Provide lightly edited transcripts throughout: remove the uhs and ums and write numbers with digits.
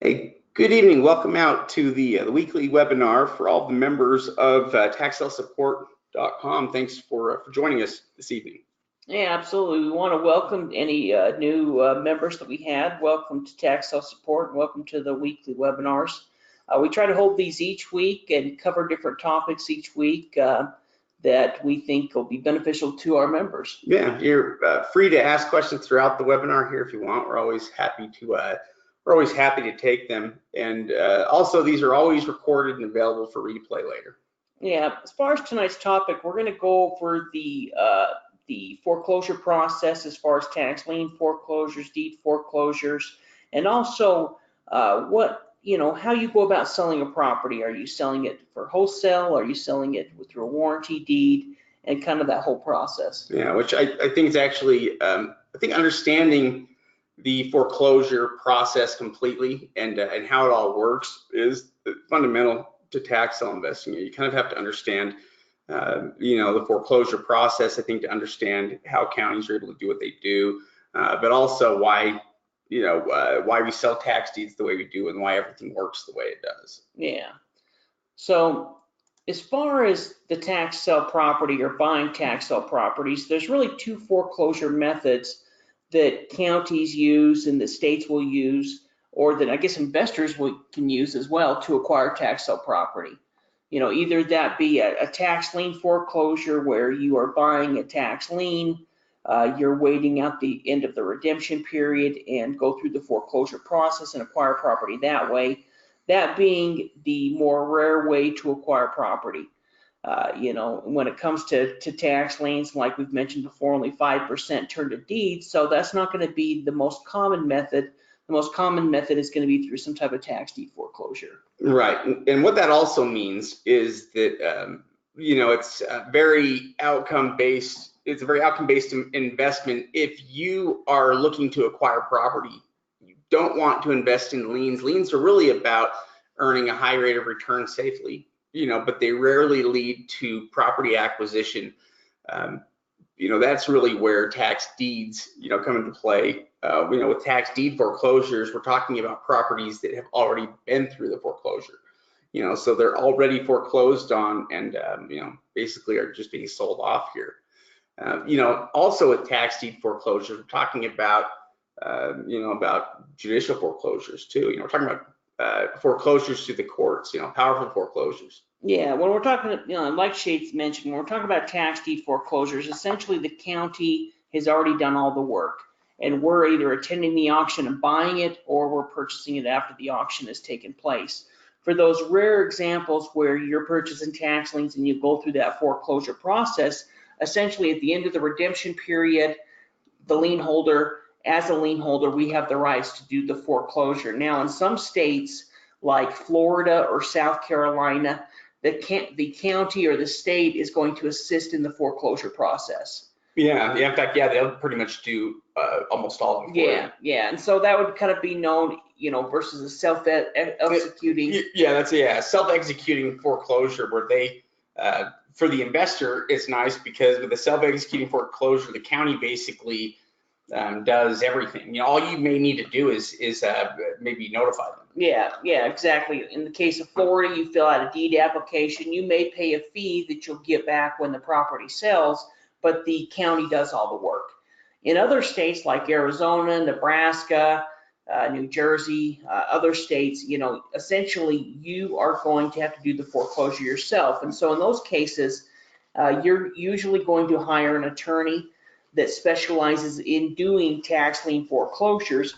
Hey, good evening. Welcome out to the weekly webinar for all the members of taxsalesupport.com. Thanks for joining us this evening. Yeah, absolutely. We want to welcome any new members that we had. Welcome to Tax Sale Support and welcome to the weekly webinars. We try to hold these each week and cover different topics each week that we think will be beneficial to our members. Yeah, you're free to ask questions throughout the webinar here if you want. We're always happy to take them. And also, these are always recorded and available for replay later. Yeah, as far as tonight's topic, we're going to go over the foreclosure process as far as tax lien foreclosures, deed foreclosures, and also how you go about selling a property. Are you selling it for wholesale? Are you selling it through a warranty deed? And kind of that whole process. Yeah, which I think is actually, I think understanding the foreclosure process completely and how it all works is fundamental to tax sale investing. You kind of have to understand, the foreclosure process, I think, to understand how counties are able to do what they do, but also why we sell tax deeds the way we do and why everything works the way it does. Yeah. So as far as the tax sale property or buying tax sale properties, there's really two foreclosure methods that counties use and the states will use, or that I guess investors can use as well to acquire tax sale property. Either that be a tax lien foreclosure where you are buying a tax lien, you're waiting out the end of the redemption period and go through the foreclosure process and acquire property that way. That being the more rare way to acquire property. When it comes to tax liens, like we've mentioned before, only 5% turn to deeds, so that's not going to be the most common method. The most common method is going to be through some type of tax deed foreclosure. Right, and what that also means is that it's very outcome-based. It's a very outcome-based investment. If you are looking to acquire property, you don't want to invest in liens. Liens are really about earning a high rate of return safely, but they rarely lead to property acquisition. That's really where tax deeds, come into play. With tax deed foreclosures, we're talking about properties that have already been through the foreclosure. So they're already foreclosed on and, basically are just being sold off here. Also with tax deed foreclosures, we're talking about, about judicial foreclosures too. We're talking about foreclosures through the courts, powerful foreclosures. Yeah, when we're talking, like Shades mentioned, when we're talking about tax deed foreclosures, essentially the county has already done all the work. And we're either attending the auction and buying it, or we're purchasing it after the auction has taken place. For those rare examples where you're purchasing tax liens and you go through that foreclosure process, essentially at the end of the redemption period, the lien holder, as a lien holder, we have the rights to do the foreclosure. Now, in some states like Florida or South Carolina, the county or the state is going to assist in the foreclosure process. Yeah, in fact, they'll pretty much do almost all of them. Yeah, and so that would kind of be known, versus a self-executing. That's self-executing foreclosure where they, for the investor, it's nice because with a self-executing foreclosure, the county basically does everything. All you may need to do is maybe notify them. Yeah, exactly. In the case of Florida, you fill out a deed application. You may pay a fee that you'll get back when the property sells, but the county does all the work. In other states like Arizona, Nebraska, New Jersey, other states, essentially you are going to have to do the foreclosure yourself. And so in those cases, you're usually going to hire an attorney that specializes in doing tax lien foreclosures,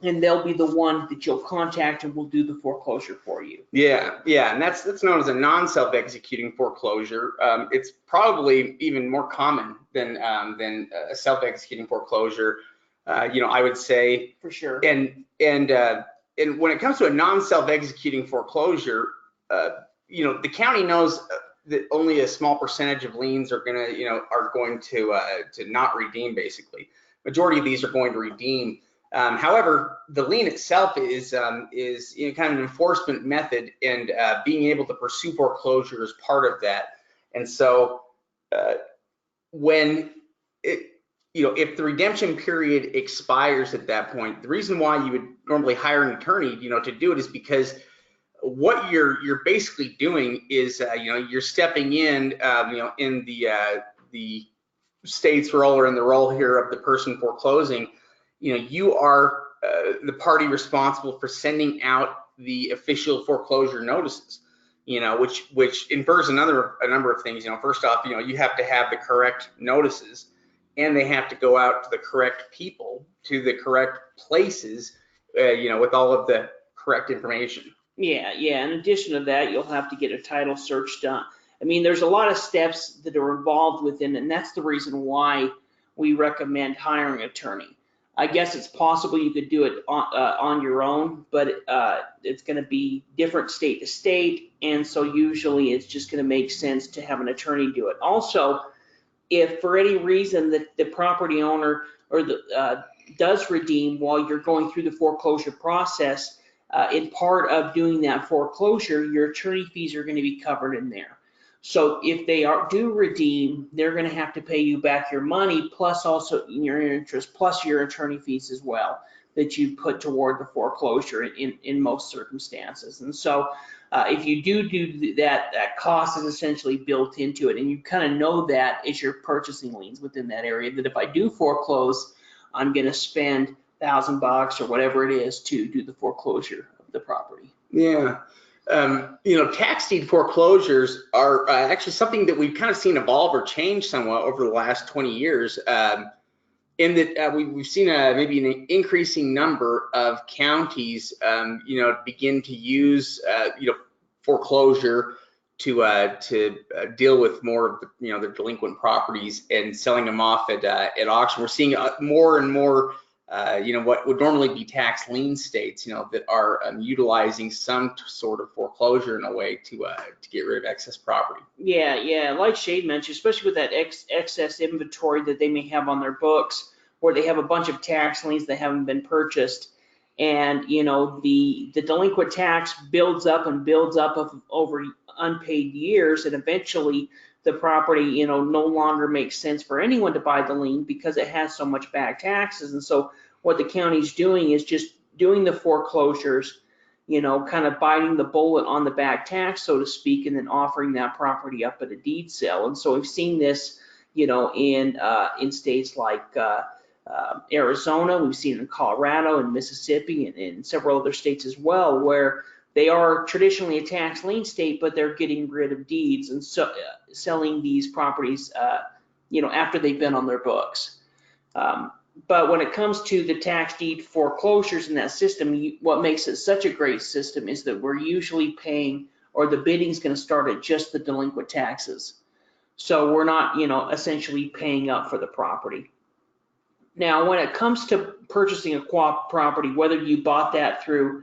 and they'll be the one that you'll contact and will do the foreclosure for you. Yeah, and that's known as a non-self-executing foreclosure. It's probably even more common than a self-executing foreclosure. I would say for sure. And when it comes to a non-self-executing foreclosure, the county knows that only a small percentage of liens are going to not redeem. Basically, majority of these are going to redeem. However, the lien itself is kind of an enforcement method, and being able to pursue foreclosure is part of that. And so when if the redemption period expires at that point, the reason why you would normally hire an attorney, to do it is because what you're basically doing is, you're stepping in, in the state's role or in the role here of the person foreclosing. You are the party responsible for sending out the official foreclosure notices. Which infers a number of things. First off, you have to have the correct notices, and they have to go out to the correct people, to the correct places, with all of the correct information. Yeah. In addition to that, you'll have to get a title search done. I mean, there's a lot of steps that are involved within, and that's the reason why we recommend hiring an attorney. I guess it's possible you could do it on your own, but it's going to be different state to state, and so usually it's just going to make sense to have an attorney do it. Also, if for any reason that the property owner or does redeem while you're going through the foreclosure process, in part of doing that foreclosure, your attorney fees are going to be covered in there. So if they do redeem, they're going to have to pay you back your money, plus also your interest, plus your attorney fees as well that you put toward the foreclosure in most circumstances. And so if you do that, that cost is essentially built into it, and you kind of know that as you're purchasing liens within that area, that if I do foreclose, I'm going to spend $1,000 or whatever it is to do the foreclosure of the property. Yeah. Tax deed foreclosures are actually something that we've kind of seen evolve or change somewhat over the last 20 years. In that we've seen maybe an increasing number of counties, begin to use, foreclosure to deal with more of the, their delinquent properties and selling them off at auction. We're seeing more and more, what would normally be tax lien states, that are utilizing some sort of foreclosure in a way to get rid of excess property. Yeah. Like Shade mentioned, especially with that excess inventory that they may have on their books, where they have a bunch of tax liens that haven't been purchased, and the delinquent tax builds up over unpaid years, and eventually the property no longer makes sense for anyone to buy the lien because it has so much back taxes. And so what the county's doing is just doing the foreclosures, kind of biting the bullet on the back tax, so to speak, and then offering that property up at a deed sale. And so we've seen this in states like Arizona, we've seen it in Colorado and Mississippi and in several other states as well, where they are traditionally a tax lien state, but they're getting rid of deeds and so selling these properties, after they've been on their books. But when it comes to the tax deed foreclosures in that system, what makes it such a great system is that we're usually paying, or the bidding's going to start at just the delinquent taxes. So we're not, essentially paying up for the property. Now, when it comes to purchasing a property, whether you bought that through,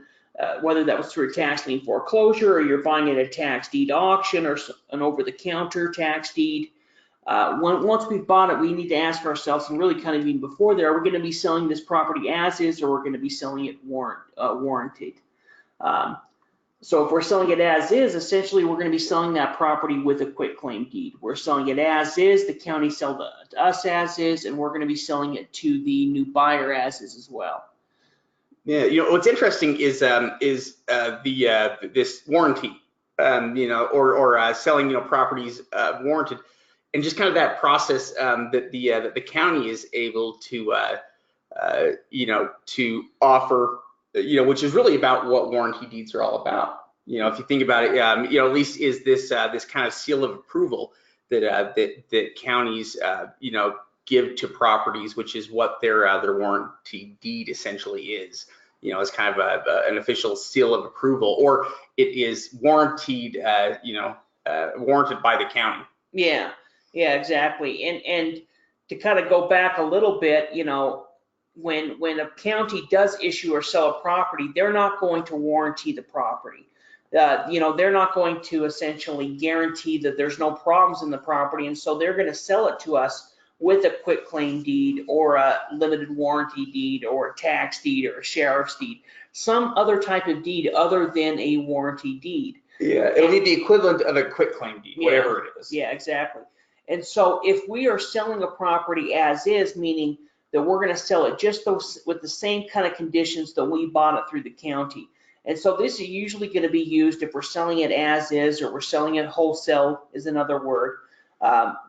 whether that was through a tax lien foreclosure, or you're buying it at a tax deed auction or an over-the-counter tax deed, once we've bought it, we need to ask ourselves, and really kind of even before there, are we going to be selling this property as is, or we're going to be selling it warranted? So if we're selling it as is, essentially we're going to be selling that property with a quitclaim deed. We're selling it as is, the county sell to us as is, and we're going to be selling it to the new buyer as is as well. Yeah, what's interesting is this warranty, or selling properties warranted, and just kind of that process that the county is able to to offer, which is really about what warranty deeds are all about. If you think about it, at least is this kind of seal of approval that counties give to properties, which is what their warranty deed essentially is. It's kind of an official seal of approval, or it is warranted, warranted by the county. Yeah, exactly. And to kind of go back a little bit, when a county does issue or sell a property, they're not going to warranty the property. They're not going to essentially guarantee that there's no problems in the property, and so they're going to sell it to us with a quitclaim deed or a limited warranty deed or a tax deed or a sheriff's deed, some other type of deed other than a warranty deed. Yeah, it'll be the equivalent of a quitclaim deed, whatever it is. Yeah, exactly. And so if we are selling a property as is, meaning that we're going to sell it just with the same kind of conditions that we bought it through the county. And so this is usually going to be used if we're selling it as is, or we're selling it wholesale is another word.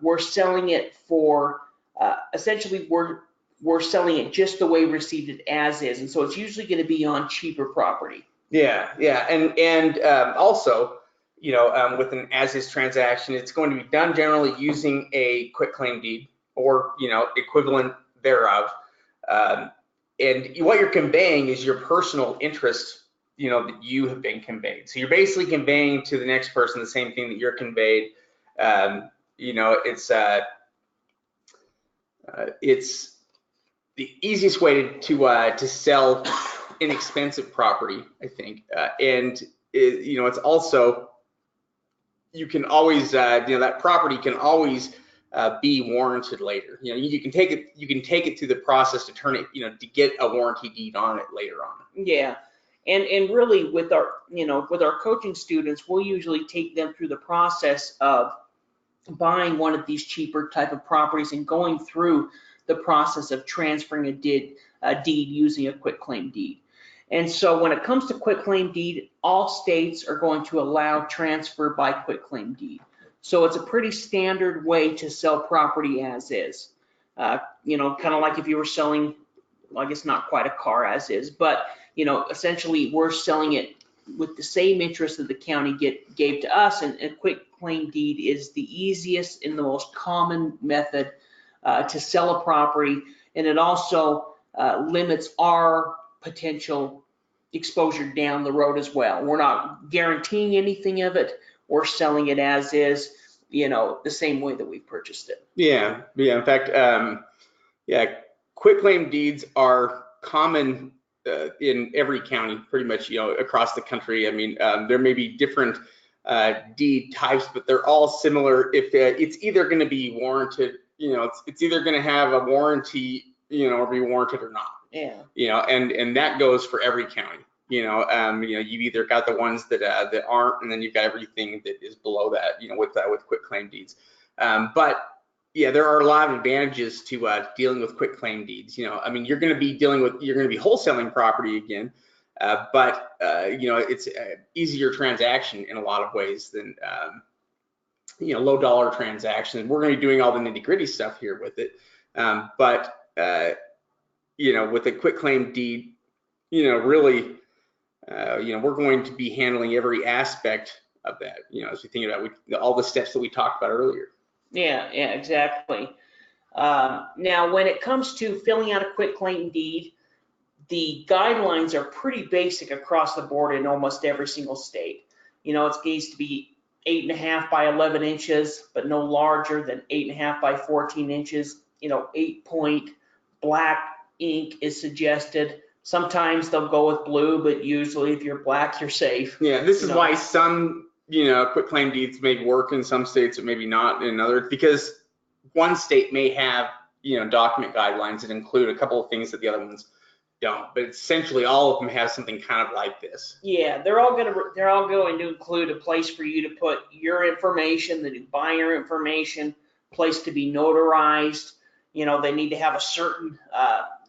We're selling it for, essentially we're selling it just the way we received it as is. And so it's usually going to be on cheaper property. Yeah, and also, with an as-is transaction, it's going to be done generally using a quitclaim deed or, equivalent thereof. And what you're conveying is your personal interest, that you have been conveyed. So you're basically conveying to the next person the same thing that you're conveyed. It's the easiest way to sell inexpensive property, I think, and it's also, you can always that property can always be warranted later. You can take it through the process to turn it, to get a warranty deed on it later on. Yeah, and really with our coaching students, we'll usually take them through the process of buying one of these cheaper type of properties and going through the process of transferring a deed using a quitclaim deed. And so when it comes to quitclaim deed, all states are going to allow transfer by quitclaim deed. So it's a pretty standard way to sell property as is. Kind of like if you were selling, well, I guess not quite a car as is, but essentially we're selling it with the same interest that the county gave to us, and a quitclaim deed is the easiest and the most common method to sell a property, and it also limits our potential exposure down the road as well. We're not guaranteeing anything of it. We're selling it as is, the same way that we purchased it. Yeah. In fact, quitclaim deeds are common in every county, pretty much, across the country. I mean, there may be different deed types, but they're all similar. If it's either going to be warranted, it's either going to have a warranty, or be warranted or not. Yeah. And that goes for every county. You've either got the ones that aren't, and then you've got everything that is below that, with quitclaim deeds. But yeah, there are a lot of advantages to dealing with quitclaim deeds. I mean, you're going to be wholesaling property again, but it's an easier transaction in a lot of ways than low dollar transactions. We're going to be doing all the nitty gritty stuff here with it, but with a quitclaim deed, really, we're going to be handling every aspect of that. As we think about all the steps that we talked about earlier. Yeah, exactly. Now, when it comes to filling out a quitclaim deed, the guidelines are pretty basic across the board in almost every single state. It needs to be 8.5 by 11 inches, but no larger than 8.5 by 14 inches. 8-point black ink is suggested. Sometimes they'll go with blue, but usually if you're black, you're safe. Yeah, this is why some quitclaim deeds may work in some states, or maybe not in others, because one state may have, document guidelines that include a couple of things that the other ones don't, but essentially all of them have something kind of like this. Yeah, they're all going to include a place for you to put your information, the new buyer information, place to be notarized. They need to have a certain,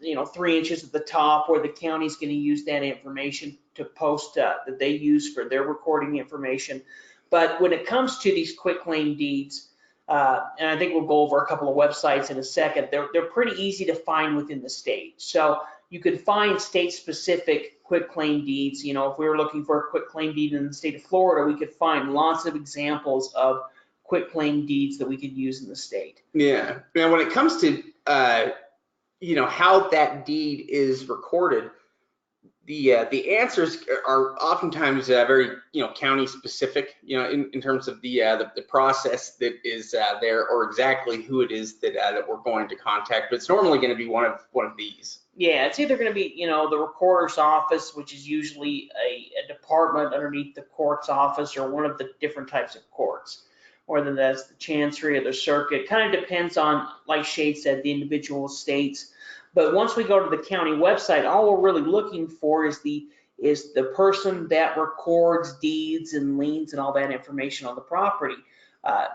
3 inches at the top, where the county's going to use that information to post that they use for their recording information. But when it comes to these quitclaim deeds, and I think we'll go over a couple of websites in a second, they're pretty easy to find within the state. So you could find state-specific quitclaim deeds. If we were looking for a quitclaim deed in the state of Florida, we could find lots of examples of quitclaim deeds that we could use in the state. Yeah. Now, when it comes to how that deed is recorded, the answers are oftentimes very county specific, in terms of the process that is there, or exactly who it is that we're going to contact. But it's normally going to be one of these. Yeah, it's either going to be the recorder's office, which is usually a department underneath the court's office, or one of the different types of courts, or then that's the chancery or the circuit. Kind of depends on, like Shade said, the individual states. But once we go to the county website, all we're really looking for is the person that records deeds and liens and all that information on the property.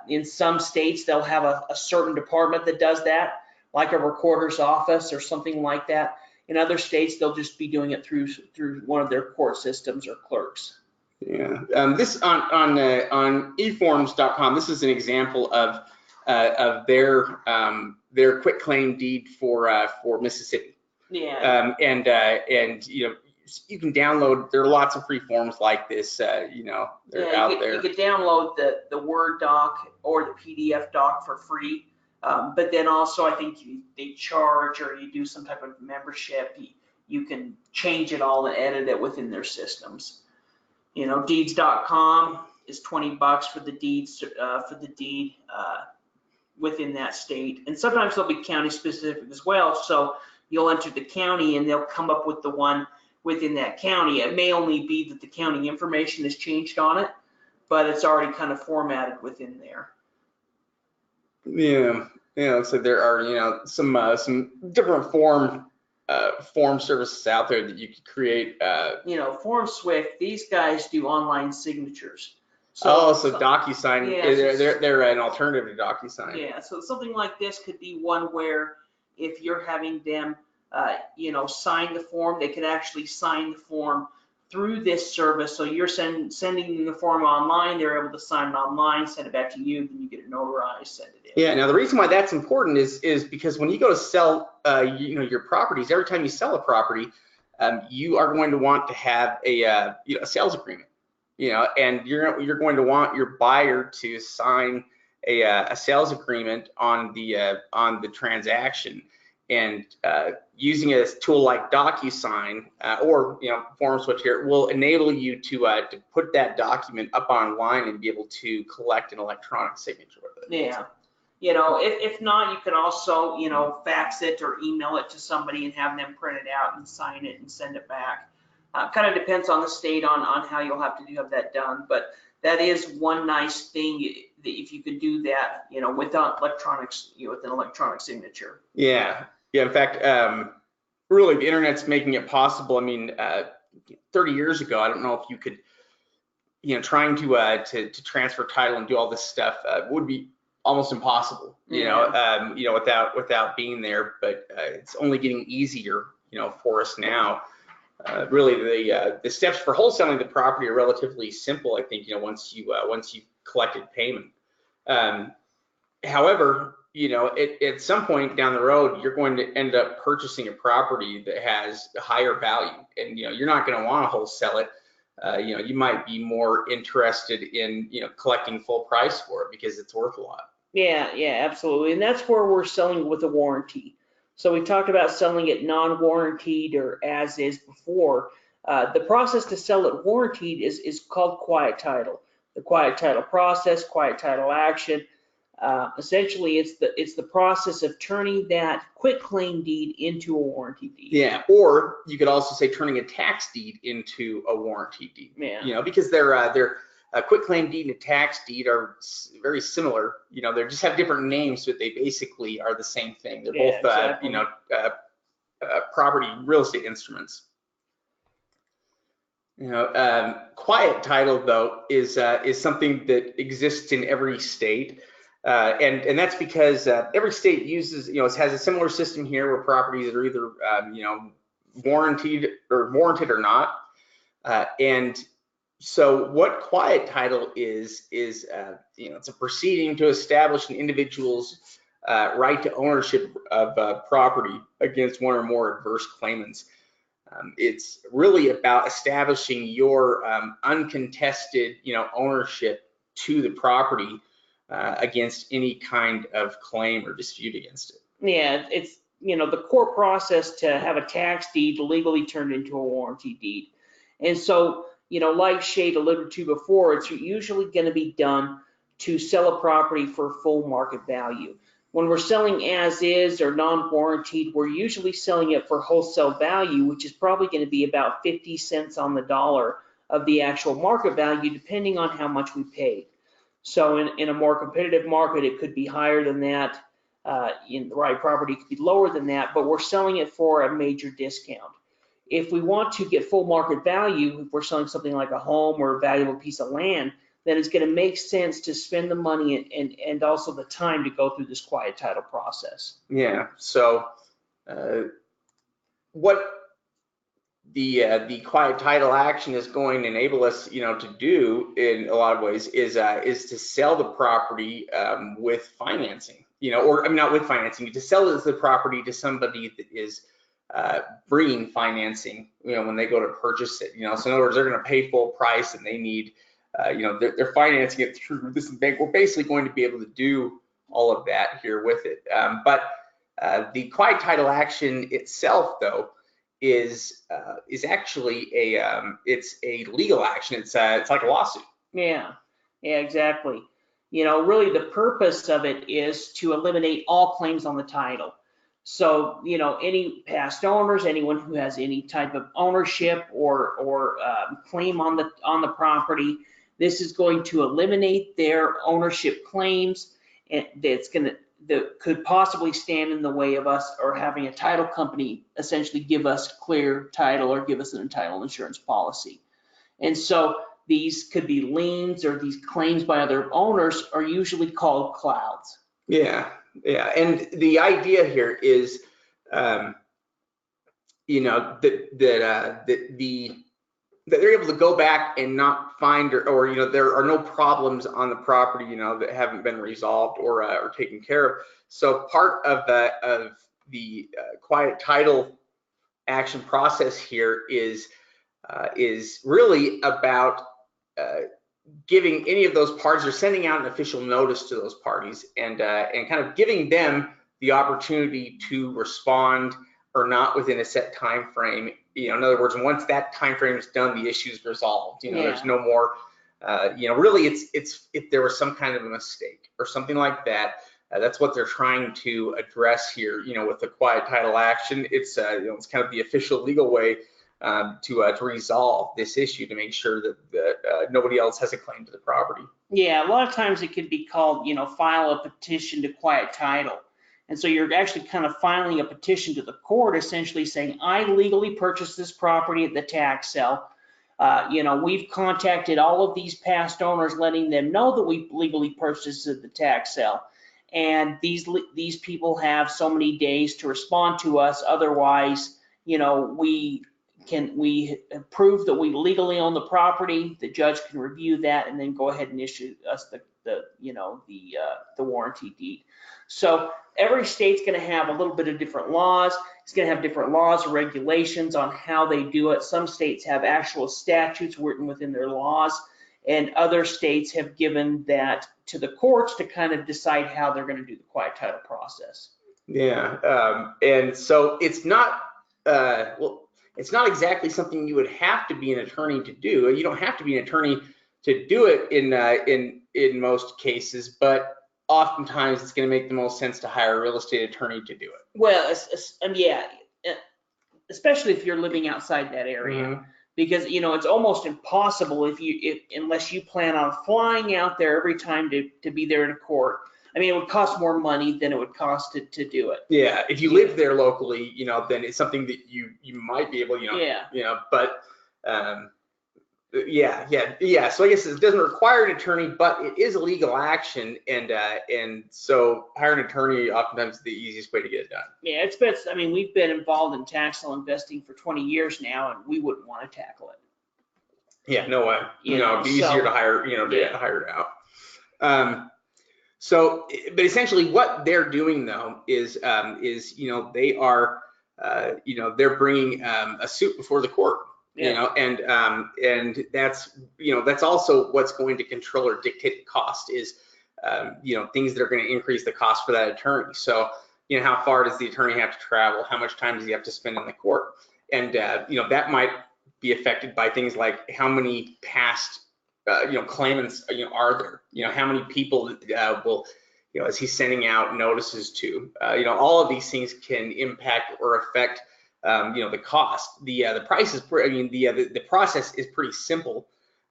In some states, they'll have a certain department that does that, like a recorder's office or something like that. In other states, they'll just be doing it through one of their court systems or clerks. Yeah, this on eforms.com. This is an example of their quit claim deed for Mississippi. Yeah. And you can download. There are lots of free forms like this. They're out there. You could download the Word doc or the PDF doc for free. But then also, I think they charge, or you do some type of membership. You can change it all and edit it within their systems. Deeds.com is $20 for the deeds within that state, and sometimes they'll be county specific as well. So you'll enter the county, and they'll come up with the one within that county. It may only be that the county information has changed on it, but it's already kind of formatted within there. Yeah, so there are some different form services out there that you could create. Form Swift, these guys do online signatures. So DocuSign, yeah, they're an alternative to DocuSign. Yeah, so something like this could be one where if you're having them, sign the form, they could actually sign the form through this service. So you're sending them the form online, they're able to sign it online, send it back to you, then you get it notarized, send it in. Yeah, now the reason why that's important is because when you go to sell, your properties, every time you sell a property, you are going to want to have a sales agreement, and you're going to want your buyer to sign a sales agreement on the transaction. And using a tool like DocuSign or FormSwitch here will enable you to put that document up online and be able to collect an electronic signature with it. Yeah. If not, you could also, fax it or email it to somebody and have them print it out and sign it and send it back. Kind of depends on the state on how you'll have to have that done. But that is one nice thing if you could do that, without electronics, with an electronic signature. Yeah. In fact, really, the internet's making it possible. I mean, 30 years ago, I don't know if you could, trying to transfer title and do all this stuff would be almost impossible, without being there. But it's only getting easier, for us now. Really, the steps for wholesaling the property are relatively simple. I think, once you've collected payment. However, at some point down the road, you're going to end up purchasing a property that has a higher value, and you're not going to want to wholesale it. You might be more interested in collecting full price for it because it's worth a lot. Yeah, absolutely, and that's where we're selling with a warranty. So we talked about selling it non-warranted or as is before. The process to sell it warranted is called quiet title. The quiet title process, quiet title action. Essentially, it's the process of turning that quitclaim deed into a warranty deed. Yeah, or you could also say turning a tax deed into a warranty deed. Yeah. Because they're a quitclaim deed and a tax deed are very similar. They just have different names, but they basically are the same thing. They're both exactly. property real estate instruments. Quiet title though is something that exists in every state. And that's because every state uses, has a similar system here where properties are either, warranted or not. And so what quiet title is it's a proceeding to establish an individual's right to ownership of property against one or more adverse claimants. It's really about establishing your uncontested, ownership to the property against any kind of claim or dispute against it. Yeah, it's the court process to have a tax deed legally turned into a warranty deed. And so, like Shade alluded to before, it's usually going to be done to sell a property for full market value. When we're selling as is or non-warranted, we're usually selling it for wholesale value, which is probably going to be about 50 cents on the dollar of the actual market value, depending on how much we paid. So in a more competitive market, it could be higher than that. In the right property, it could be lower than that, but we're selling it for a major discount. If we want to get full market value, if we're selling something like a home or a valuable piece of land, then it's going to make sense to spend the money and also the time to go through this quiet title process. Yeah. So what the quiet title action is going to enable us, to do in a lot of ways is to sell the property with financing, or I mean, not with financing, to sell the property to somebody that is bringing financing, when they go to purchase it, so in other words, they're going to pay full price and they need, they're financing it through this bank. We're basically going to be able to do all of that here with it. But the quiet title action itself, though, is actually it's a legal action. It's like a lawsuit. Yeah, exactly. Really the purpose of it is to eliminate all claims on the title. So, any past owners, anyone who has any type of ownership or claim on the property, this is going to eliminate their ownership claims, and that could possibly stand in the way of us or having a title company essentially give us clear title or give us an title insurance policy. And so these could be liens, or these claims by other owners are usually called clouds. Yeah. And the idea here is, that they're able to go back and not find, or there are no problems on the property, that haven't been resolved or taken care of. So part of the quiet title action process here is really about giving any of those parties, or sending out an official notice to those parties, and kind of giving them the opportunity to respond or not within a set time frame. In other words, once that time frame is done, the issue is resolved. There's no more. Really, it's if there was some kind of a mistake or something like that. That's what they're trying to address here. With the quiet title action, it's it's kind of the official legal way to resolve this issue, to make sure that nobody else has a claim to the property. Yeah, a lot of times it could be called, file a petition to quiet title. And so you're actually kind of filing a petition to the court, essentially saying, I legally purchased this property at the tax sale. We've contacted all of these past owners, letting them know that we legally purchased at the tax sale. And these people have so many days to respond to us. Otherwise, we prove that we legally own the property. The judge can review that and then go ahead and issue us the warranty deed. So every state's going to have a little bit of different laws. It's going to have different laws and regulations on how they do it. Some states have actual statutes written within their laws, and other states have given that to the courts to kind of decide how they're going to do the quiet title process. Yeah, and so it's not it's not exactly something you would have to be an attorney to do. You don't have to be an attorney to do it in most cases, but oftentimes it's going to make the most sense to hire a real estate attorney to do it. Well, yeah, especially if you're living outside that area. Mm-hmm. Because it's almost impossible unless you plan on flying out there every time to be there in a court. I mean, it would cost more money than it would cost to do it. Yeah, if you live there locally, then it's something that you might be able, but yeah. So I guess it doesn't require an attorney, but it is a legal action, and so hire an attorney oftentimes is the easiest way to get it done. Yeah, it's best. I mean, we've been involved in tax sale investing for 20 years now, and we wouldn't want to tackle it. Yeah, no way. It'd be easier to hire, to hire it out. So, but essentially what they're doing though is they are, they're bringing a suit before the court. Yeah. And that's also what's going to control or dictate the cost is, things that are going to increase the cost for that attorney. So, how far does the attorney have to travel? How much time does he have to spend in the court? And, that might be affected by things like how many past, claimants, are there? How many people will, is he sending out notices to? All of these things can impact or affect the cost. The price is the process is pretty simple.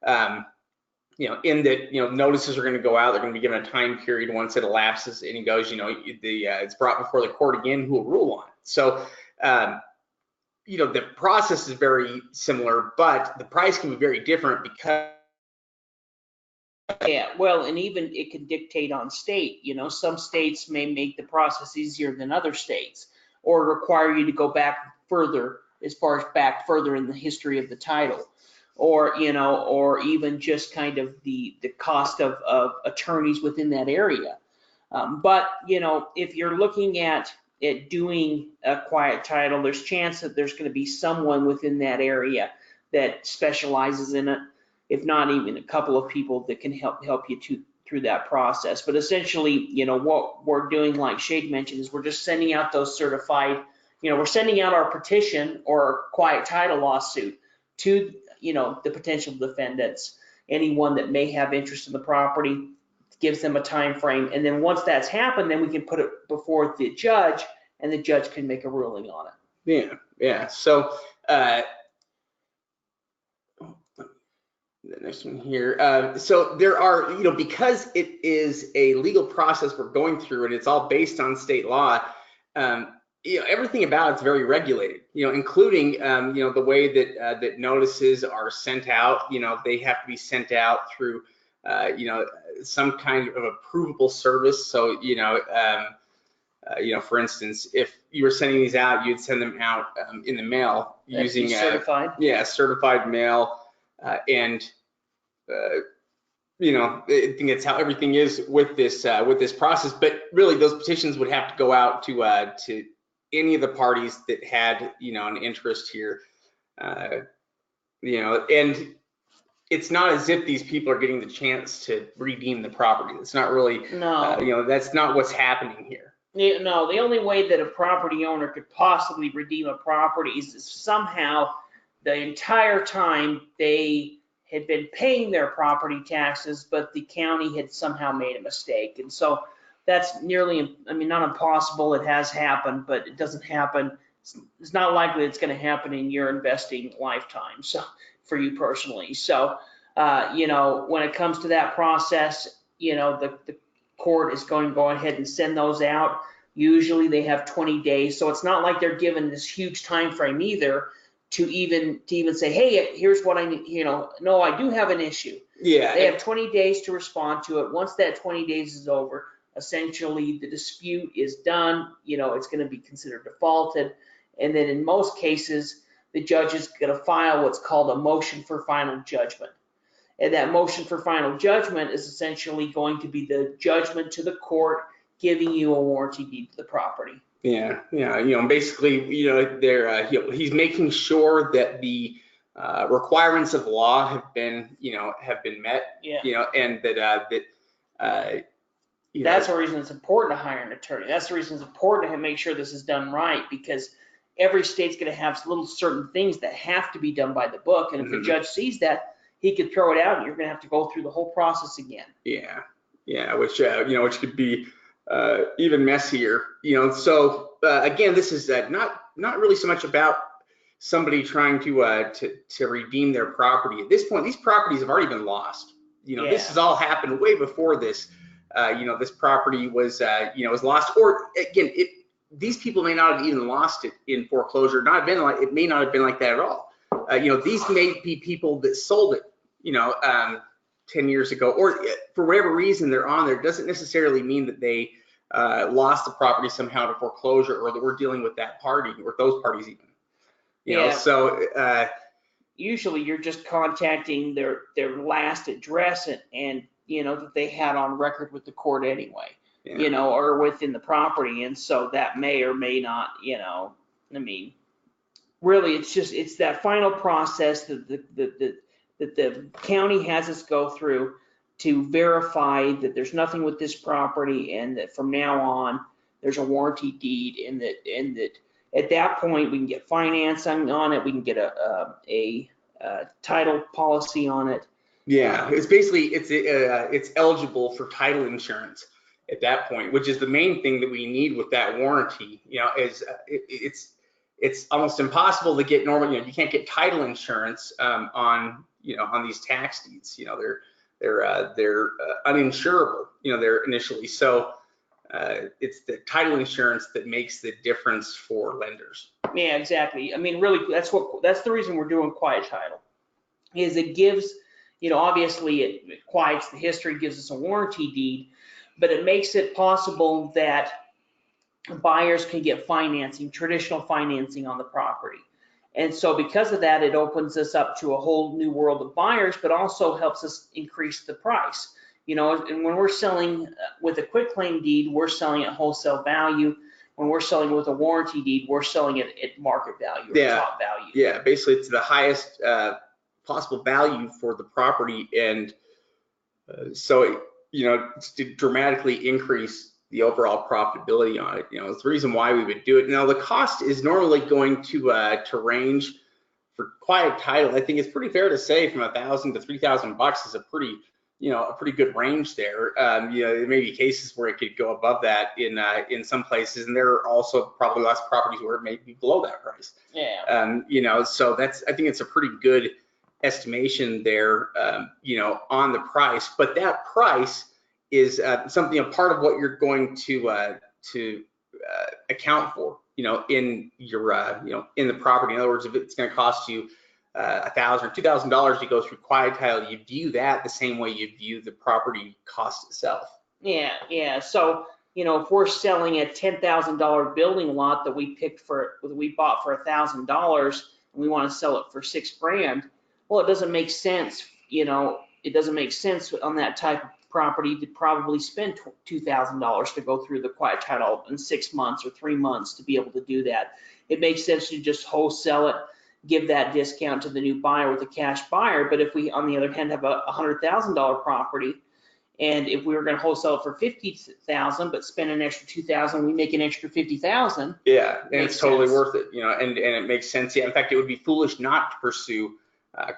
In that notices are going to go out. They're going to be given a time period. Once it elapses and it goes, it's brought before the court again, who will rule on it. So the process is very similar, but the price can be very different because Yeah, well, and even it can dictate on state, some states may make the process easier than other states, or require you to go back further, as far as back further in the history of the title, or, or even just kind of the cost of attorneys within that area. But, if you're looking at doing a quiet title, there's chance that there's going to be someone within that area that specializes in it, if not even a couple of people that can help you through that process. But essentially, what we're doing, like Shade mentioned, is we're just sending out those certified, we're sending out our petition or our quiet title lawsuit to, the potential defendants, anyone that may have interest in the property, gives them a time frame. And then once that's happened, then we can put it before the judge, and the judge can make a ruling on it. Yeah. So the next one here. So there are, because it is a legal process we're going through, and it's all based on state law. Everything about it's very regulated. Including the way that notices are sent out. They have to be sent out through some kind of approvable service. So for instance, if you were sending these out, you'd send them out in the mail using certified. Certified mail. And I think that's how everything is with this process. But really, those petitions would have to go out to any of the parties that had an interest here. And it's not as if these people are getting the chance to redeem the property. It's not really. No. That's not what's happening here. No, the only way that a property owner could possibly redeem a property is if somehow the entire time they had been paying their property taxes, but the county had somehow made a mistake. And so that's nearly, not impossible. It has happened, but it doesn't happen. It's not likely it's going to happen in your investing lifetime, so for you personally. So, when it comes to that process, the court is going to go ahead and send those out. Usually they have 20 days. So it's not like they're given this huge time frame either to even say, hey, here's what I need, no, I do have an issue. Yeah. They have 20 days to respond to it. Once that 20 days is over, essentially the dispute is done. It's going to be considered defaulted. And then in most cases, the judge is going to file what's called a motion for final judgment. And that motion for final judgment is essentially going to be the judgment to the court giving you a warranty deed to the property. Yeah. Basically, he's making sure that the requirements of law have been met. Yeah. And that that's the reason it's important to hire an attorney. That's the reason it's important to make sure this is done right, because every state's going to have little certain things that have to be done by the book. And if the judge sees that, he could throw it out, and you're going to have to go through the whole process again. Yeah, which could be even messier. So again, this is not really so much about somebody trying to redeem their property. At this point, these properties have already been lost. This has all happened way before this. This property was was lost, or again, these people may not have even lost it in foreclosure. It may not have been like that at all. These may be people that sold it 10 years ago, or for whatever reason they're on there. It doesn't necessarily mean that they lost the property somehow to foreclosure, or that we're dealing with that party or those parties even. So usually you're just contacting their last address and that they had on record with the court anyway. Or within the property, and so that may or may not, really it's that final process that the county has us go through to verify that there's nothing with this property, and that from now on there's a warranty deed, and that at that point we can get financing on it, we can get a title policy on it. Yeah, it's basically it's eligible for title insurance at that point, which is the main thing that we need with that warranty. Is it's almost impossible to get normal. You can't get title insurance on these tax deeds. They're uninsurable. They're initially. So it's the title insurance that makes the difference for lenders. Yeah, exactly. Really, that's the reason we're doing quiet title. Is it gives obviously it quiets the history, gives us a warranty deed, but it makes it possible that buyers can get financing, traditional financing on the property. And so because of that, it opens us up to a whole new world of buyers, but also helps us increase the price. And when we're selling with a quitclaim deed, we're selling at wholesale value. When we're selling with a warranty deed, we're selling it at market value or top value. Yeah, basically it's the highest possible value for the property, and so it's to dramatically increase the overall profitability on it. It's the reason why we would do it. Now the cost is normally going to range for quiet title. I think it's pretty fair to say from $1,000 to $3,000 is a pretty good range there. There may be cases where it could go above that in some places, and there are also probably less properties where it may be below that price. Yeah. So I think it's a pretty good estimation there, on the price. But that price is something, a part of what you're going to account for, in your, in the property. In other words, if it's going to cost you $1,000 or $2,000 to go through quiet title, you view that the same way you view the property cost itself. Yeah. So, if we're selling a $10,000 building lot that we bought for $1,000, and we want to sell it for $6,000, well, it doesn't make sense. It doesn't make sense on that type of property to probably spend $2,000 to go through the quiet title in 6 months or 3 months to be able to do that. It makes sense to just wholesale it, give that discount to the new buyer with a cash buyer. But if we, on the other hand, have a $100,000 property, and if we were going to wholesale it for $50,000 but spend an extra $2,000, we make an extra $50,000. Yeah, and it's totally worth it. And it makes sense. Yeah, in fact, it would be foolish not to pursue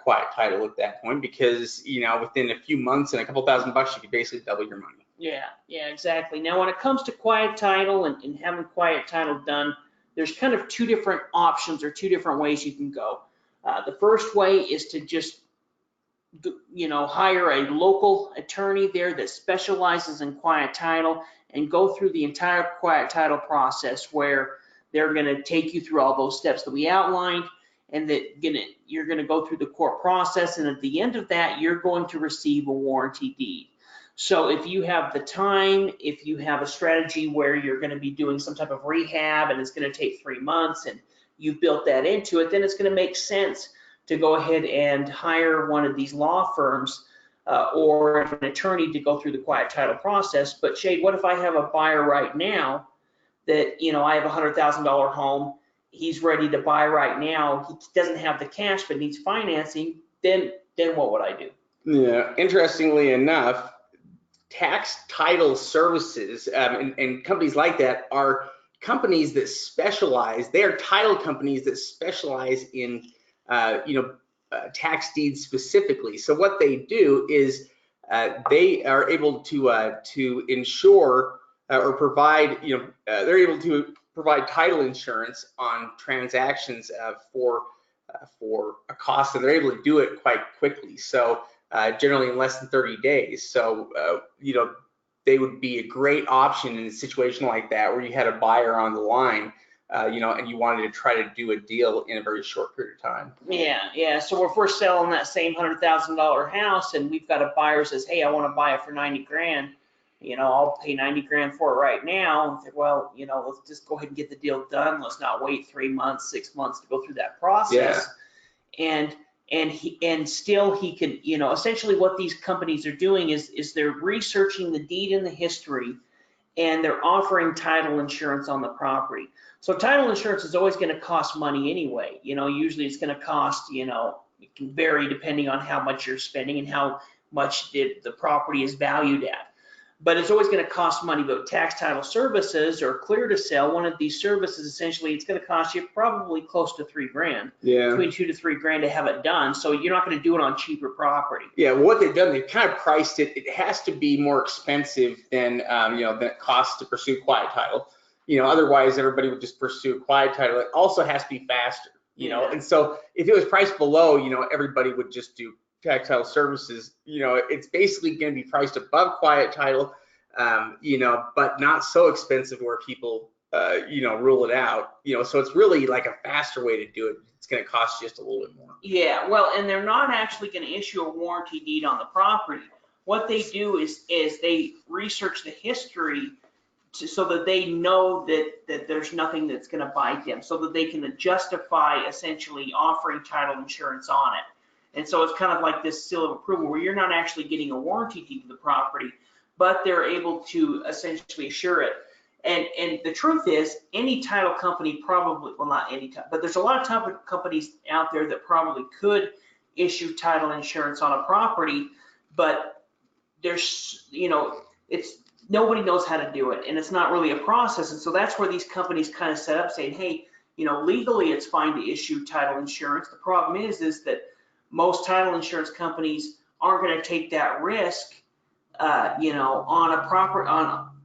quiet title at that point, because within a few months and a couple $1,000, you could basically double your money. Yeah, exactly. Now, when it comes to quiet title and having quiet title done, there's kind of two different options or two different ways you can go. The first way is to just hire a local attorney there that specializes in quiet title and go through the entire quiet title process, where they're going to take you through all those steps that we outlined, and that you're going to go through the court process, and at the end of that, you're going to receive a warranty deed. So if you have the time, if you have a strategy where you're going to be doing some type of rehab and it's going to take 3 months and you've built that into it, then it's going to make sense to go ahead and hire one of these law firms or an attorney to go through the quiet title process. But Shade, what if I have a buyer right now that, I have a $100,000 home, he's ready to buy right now, he doesn't have the cash but needs financing, then what would I do? Yeah, interestingly enough, tax title services and companies like that are companies that specialize. They are title companies that specialize in tax deeds specifically. So what they do is they are able to insure or provide, they're able to provide title insurance on transactions for a cost, and they're able to do it quite quickly. So generally in less than 30 days. So, they would be a great option in a situation like that, where you had a buyer on the line, and you wanted to try to do a deal in a very short period of time. Yeah. So if we're selling that same $100,000 house and we've got a buyer who says, hey, I want to buy it for $90,000, I'll pay $90,000 for it right now. Well, let's just go ahead and get the deal done. Let's not wait 3 months, 6 months to go through that process. Yeah. And still he can, essentially what these companies are doing is they're researching the deed and the history, and they're offering title insurance on the property. So title insurance is always going to cost money anyway. Usually it's going to cost, it can vary depending on how much you're spending and how much the property is valued at. But it's always going to cost money. But tax title services or clear to sell, one of these services, essentially it's going to cost you probably close to $3,000. Yeah. Between $2,000 to $3,000 to have it done. So you're not going to do it on cheaper property. Yeah, well, what they've done, they've kind of priced it. It has to be more expensive than than it costs to pursue quiet title. Otherwise everybody would just pursue quiet title. It also has to be faster. And so if it was priced below, everybody would just do tax title services. It's basically going to be priced above quiet title, but not so expensive where people rule it out. So it's really like a faster way to do it. It's going to cost just a little bit more. Yeah, well, and they're not actually going to issue a warranty deed on the property. What they do is they research the history so that they know that there's nothing that's going to bite them, so that they can justify essentially offering title insurance on it. And so it's kind of like this seal of approval where you're not actually getting a warranty deed to the property, but they're able to essentially assure it. And the truth is, any title company probably, well, not any time, but there's a lot of title companies out there that probably could issue title insurance on a property, but there's, it's, nobody knows how to do it, and it's not really a process. And so that's where these companies kind of set up saying, hey, legally it's fine to issue title insurance. The problem is that most title insurance companies aren't going to take that risk, on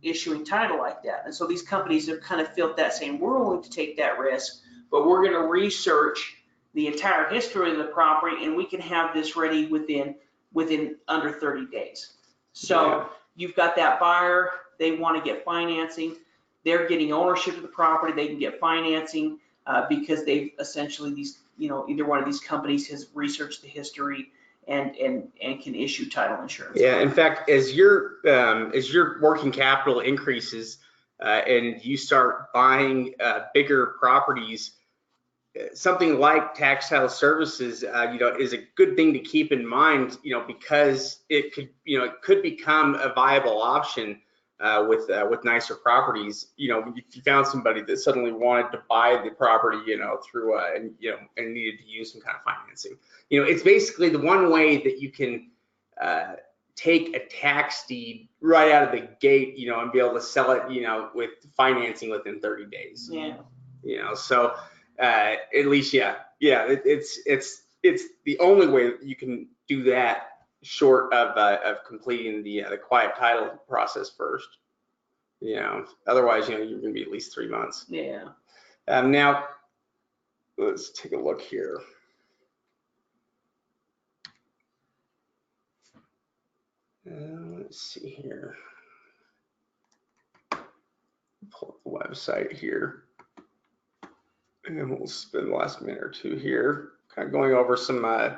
issuing title like that. And so these companies have kind of felt that saying, we're willing to take that risk, but we're going to research the entire history of the property, and we can have this ready within under 30 days. So you've got that buyer, they want to get financing, they're getting ownership of the property, they can get financing because they've essentially either one of these companies has researched the history and can issue title insurance. Yeah, in fact, as your working capital increases and you start buying bigger properties, something like tax title services, is a good thing to keep in mind, because it could become a viable option with nicer properties. If you found somebody that suddenly wanted to buy the property, through and needed to use some kind of financing, it's basically the one way that you can take a tax deed right out of the gate, and be able to sell it, with financing within 30 days. Yeah. So at least, it's the only way that you can do that, short of completing the quiet title process first. Otherwise, you're going to be at least 3 months. Yeah. Now, let's take a look here. Let's see here. Pull up the website here, and we'll spend the last minute or two here kind of going over some of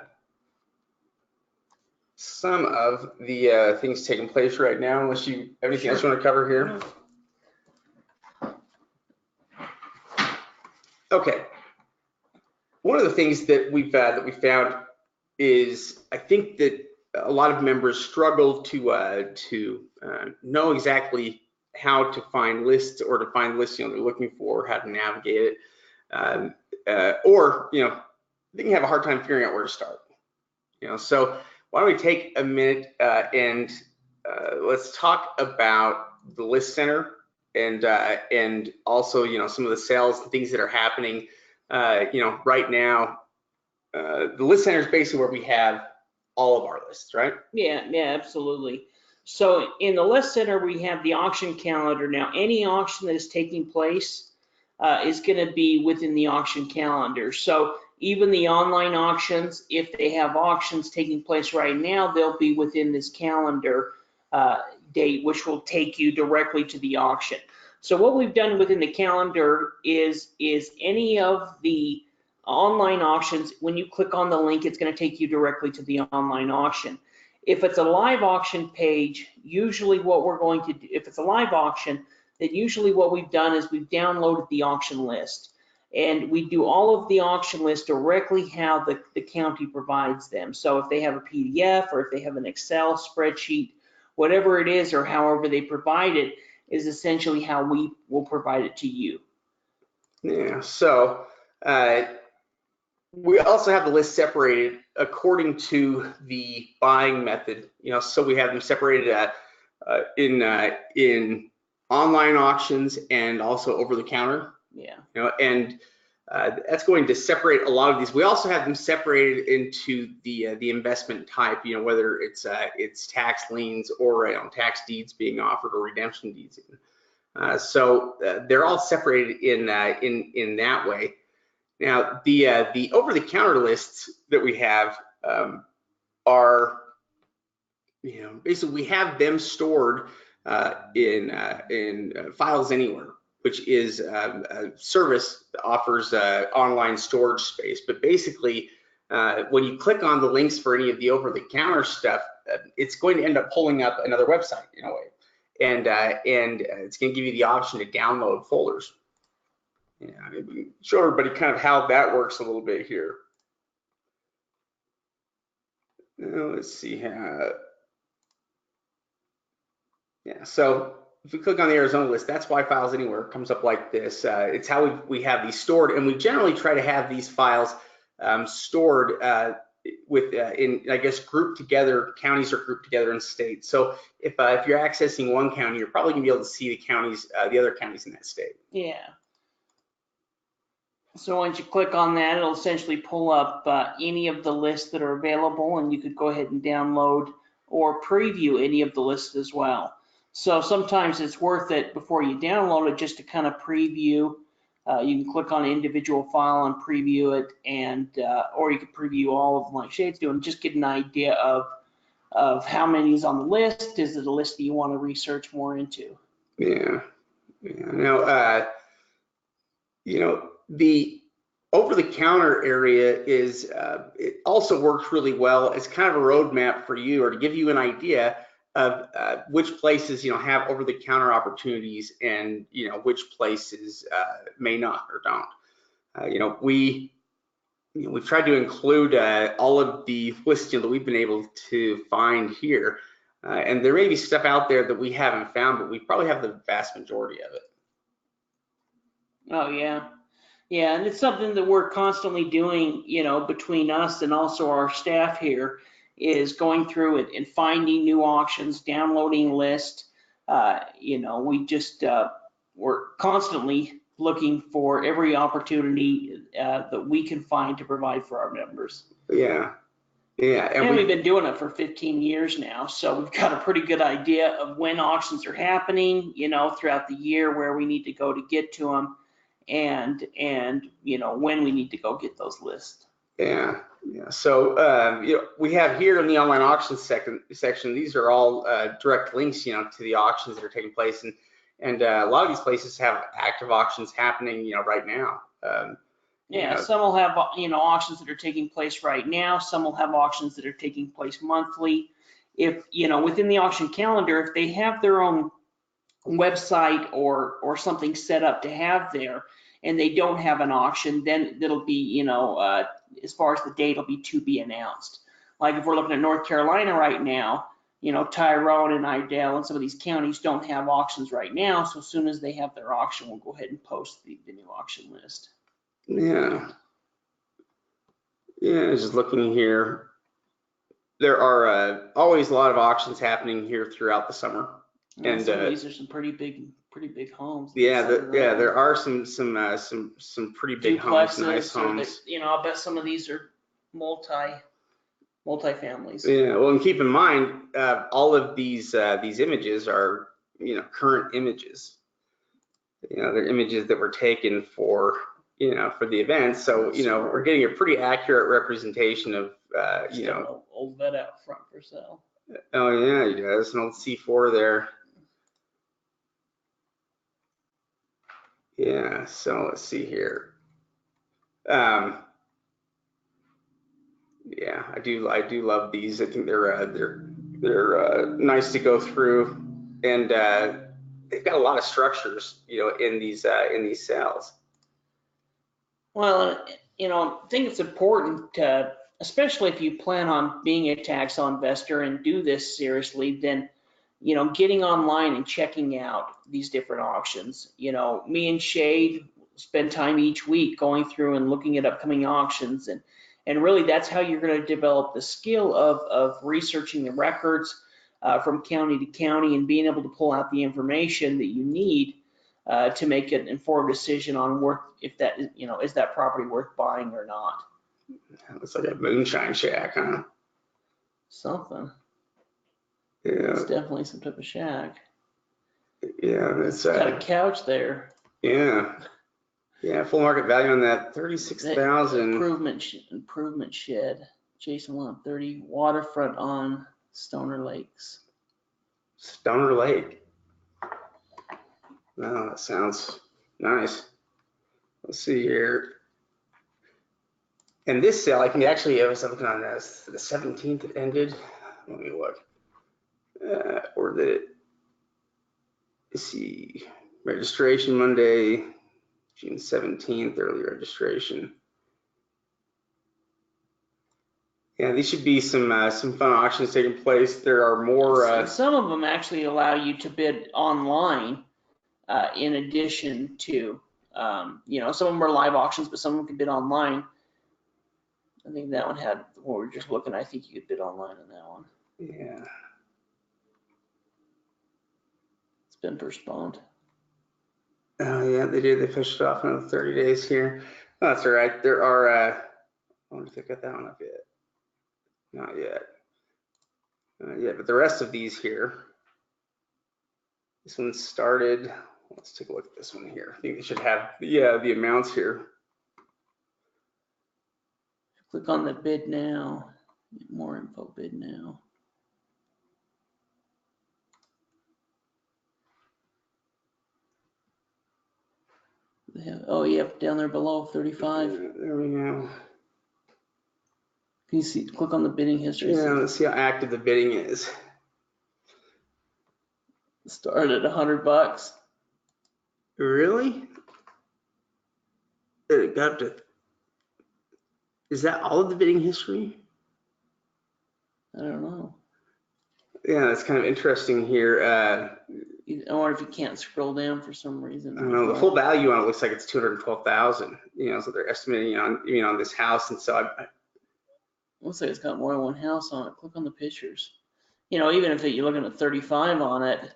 the things taking place right now, unless you have anything else you want to cover here. Okay. One of the things that we found is, I think that a lot of members struggle to know exactly how to find lists, or to find lists they're looking for, how to navigate it, or they can have a hard time figuring out where to start. So why don't we take a minute and let's talk about the list center, and also some of the sales and things that are happening right now. The list center is basically where we have all of our lists, right? Yeah, absolutely. So in the list center, we have the auction calendar. Now, any auction that is taking place is going to be within the auction calendar. So even the online auctions, if they have auctions taking place right now, they'll be within this calendar date, which will take you directly to the auction. So what we've done within the calendar is any of the online auctions, when you click on the link, it's going to take you directly to the online auction. If it's a live auction page, usually what we're going to do, if it's a live auction, then usually what we've done is we've downloaded the auction list, and we do all of the auction list directly how the county provides them. So if they have a PDF, or if they have an Excel spreadsheet, whatever it is, or however they provide it, is essentially how we will provide it to you. Yeah, so we also have the list separated according to the buying method. So we have them separated in online auctions and also over the counter. Yeah. And that's going to separate a lot of these. We also have them separated into the investment type. Whether it's tax liens, or tax deeds being offered, or redemption deeds. So they're all separated in that way. Now, the over-the-counter lists that we have are, basically we have them stored in files anywhere. which is a service that offers online storage space. But basically, when you click on the links for any of the over-the-counter stuff, it's going to end up pulling up another website in a way, and it's going to give you the option to download folders. Yeah, show everybody kind of how that works a little bit here. Now, let's see how. Yeah, so if we click on the Arizona list, that's why Files Anywhere comes up like this. It's how we have these stored, and we generally try to have these files stored in, I guess, grouped together. Counties are grouped together in states. So if you're accessing one county, you're probably gonna be able to see the counties, the other counties in that state. Yeah. So once you click on that, it'll essentially pull up any of the lists that are available, and you could go ahead and download or preview any of the lists as well. So sometimes it's worth it before you download it just to kind of preview. You can click on an individual file and preview it, and or you could preview all of them like Shade's doing, just get an idea of how many is on the list. Is it a list that you want to research more into? Yeah. Now, the over-the-counter area is it also works really well as kind of a roadmap for you, or to give you an idea of which places have over-the-counter opportunities, and which places may not or don't. We've tried to include all of the lists that we've been able to find here, and there may be stuff out there that we haven't found, but we probably have the vast majority of it. Oh yeah. Yeah, and it's something that we're constantly doing, between us and also our staff here, is going through it and finding new auctions, downloading lists. We're constantly looking for every opportunity that we can find to provide for our members. Yeah. And we've been doing it for 15 years now, so we've got a pretty good idea of when auctions are happening, throughout the year, where we need to go to get to them. And when we need to go get those lists. Yeah. So we have here in the online auctions section, these are all direct links to the auctions that are taking place, and a lot of these places have active auctions happening right now. Some will have auctions that are taking place right now. Some will have auctions that are taking place monthly. If within the auction calendar, if they have their own website or something set up to have there, and they don't have an auction, then it'll be, as far as the date, will be to be announced. Like if we're looking at North Carolina right now, Tyrone and Idell and some of these counties don't have auctions right now. So as soon as they have their auction, we'll go ahead and post the new auction list. Yeah, just looking here. There are always a lot of auctions happening here throughout the summer. And some of these are some pretty big homes. Yeah, there are some pretty big homes, nice homes. I'll bet some of these are multi-families. Yeah, well, and keep in mind, all of these images are current images. They're images that were taken for for the event. So we're getting a pretty accurate representation of old vet out front for sale. Oh yeah, he does, an old C4 there. Yeah, so let's see here. Yeah, I do love these. I think they're nice to go through, and they've got a lot of structures, in these cells. Well, I think it's important, especially if you plan on being a tax-sale investor and do this seriously, then getting online and checking out these different auctions. Me and Shade spend time each week going through and looking at upcoming auctions, and really that's how you're going to develop the skill of researching the records from county to county and being able to pull out the information that you need to make an informed decision on if that is that property worth buying or not. Looks like a moonshine shack, huh? Something. Yeah. It's definitely some type of shack. Yeah, it's got a couch there. Yeah. Yeah, full market value on that, $36,000. Improvement shed. Jason 130, waterfront on Stoner Lakes. Stoner Lake. Wow, that sounds Nice. Let's see here. And this sale, I can actually, I was looking on this, the 17th it ended. Let me look. Or the, let's see, registration Monday, June 17th, early registration. Yeah, these should be some fun auctions taking place. There are more. Some of them actually allow you to bid online in addition to, you know, some of them are live auctions, but some of them can bid online. I think that one had, when we were just looking, I think you could bid online on that one. Yeah. It's been postponed. Oh, yeah, they did. They pushed it off another 30 days here. Oh, that's all right. There are, I wonder if they got that one up yet. Not yet. Yeah, but the rest of these here, this one started, let's take a look at this one here. I think they should have, yeah, the amounts here. Click on the bid now, more info, bid now. They have, oh, yeah, down there below, 35. There we go. Can you see, click on the bidding history. Yeah, let's see how active the bidding is. Started at $100. Really? It got to, is that all of the bidding history? I don't know. Yeah, that's kind of interesting here. I wonder if you can't scroll down for some reason. I don't know, the full value on it looks like it's 212,000. You know, so they're estimating on this house, and so Looks like it's got more than one house on it. Click on the pictures. You know, even if you're looking at 35 on it,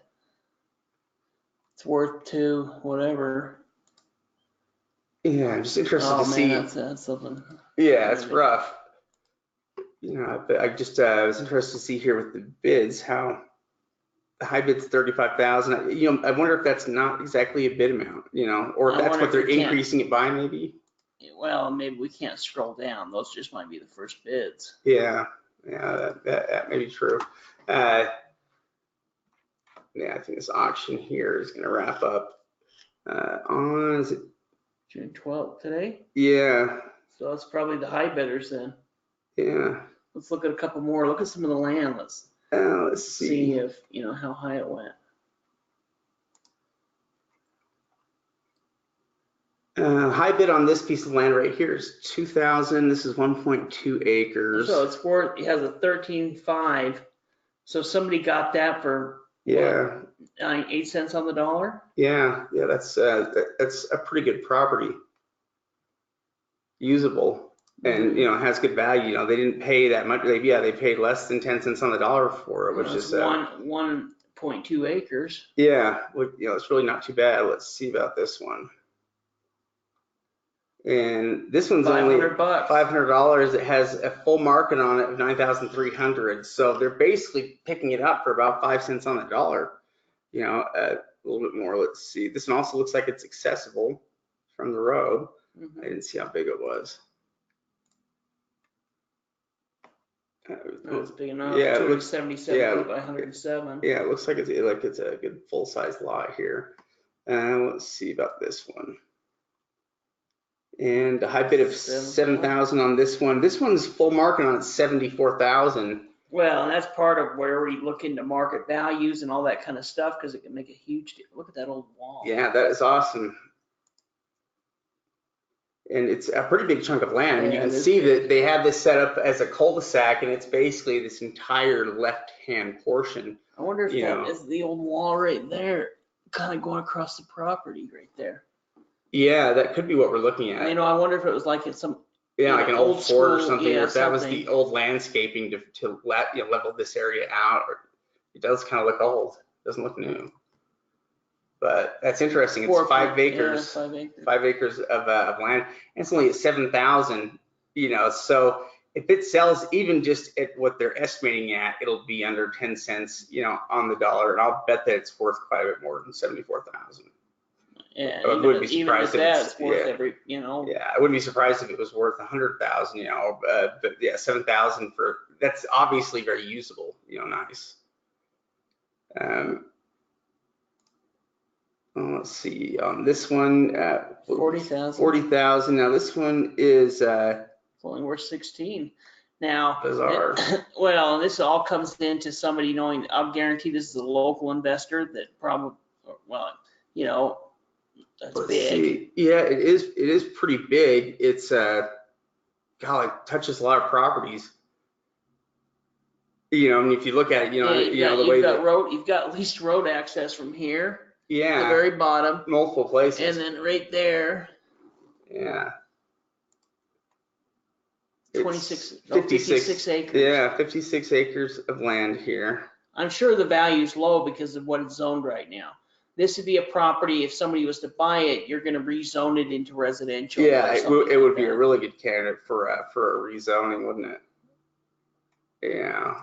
it's worth two, whatever. yeah, I'm just interested to see. That's something. Yeah, it's rough. You know, I just was interested to see here with the bids how the high bid's 35,000. You know, I wonder if that's not exactly a bid amount. You know, or if that's what they're increasing it by, maybe. Well, maybe we can't scroll down. Those just might be the first bids. Yeah, that may be true. Yeah, I think this auction here is going to wrap up on, is it June 12th today? Yeah. So that's probably the high bidders then. Yeah. Let's look at a couple more. Look at some of the land. Let's see if, you know, how high it went. High bid on this piece of land right here is 2,000. This is 1.2 acres. So it's worth, it has a 13.5. So somebody got that for yeah, what, 8 cents on the dollar? Yeah, that's a pretty good property. Usable, and you know, has good value. You know, they didn't pay that much. They paid less than 10 cents on the dollar for it, which is 1.2 acres. Yeah, you know, it's really not too bad. Let's see about this one. And this one's only $500. It has a full market on it of 9,300. So they're basically picking it up for about 5 cents on the dollar. You know, a little bit more. Let's see. This one also looks like it's accessible from the road. I didn't see how big it was. No, it's big enough. Yeah, 277 by 107. Yeah, it looks like it's a good full-size lot here. Let's see about this one. And a high bid of 7,000 on this one. This one's full market on it, 74,000. Well, and that's part of where we look into market values and all that kind of stuff, because it can make a huge deal. Look at that old wall. Yeah, that is awesome. And it's a pretty big chunk of land. I mean, you can see that they have this set up as a cul-de-sac, and it's basically this entire left-hand portion. I wonder if that is the old wall right there, kind of going across the property right there. Yeah, that could be what we're looking at. You know, I wonder if it was like some like an old fort or something, or if that was the old landscaping to level this area out. Or it does kind of look old. It doesn't look new. But that's interesting. It's 5 acres. Yeah, 5 acres. 5 acres of land. And it's only at 7,000. You know, so if it sells even just at what they're estimating at, it'll be under 10 cents, you know, on the dollar. And I'll bet that it's worth quite a bit more than 74,000. Yeah, I wouldn't be surprised if it's worth every, you know. Yeah, I wouldn't be surprised if it was worth 100,000, you know. But yeah, 7,000 for, that's obviously very usable, you know, nice. Let's see, on this one, 40,000. 40,000. Now this one is It's only worth 16. Now, bizarre. well, this all comes into somebody knowing, I'll guarantee this is a local investor that probably, well, you know, that's Let's big. see. Yeah, it is pretty big. It's God, it touches a lot of properties. You know, I mean, if you look at it, you know, the way that You've got at least road access from here, yeah, the very bottom, multiple places, and then right there. Yeah. 56 acres. Yeah, 56 acres of land here. I'm sure the value's low because of what it's zoned right now. This would be a property, if somebody was to buy it, you're gonna rezone it into residential. Yeah, or it something would like be a that. really good candidate for a rezoning, wouldn't it? Yeah.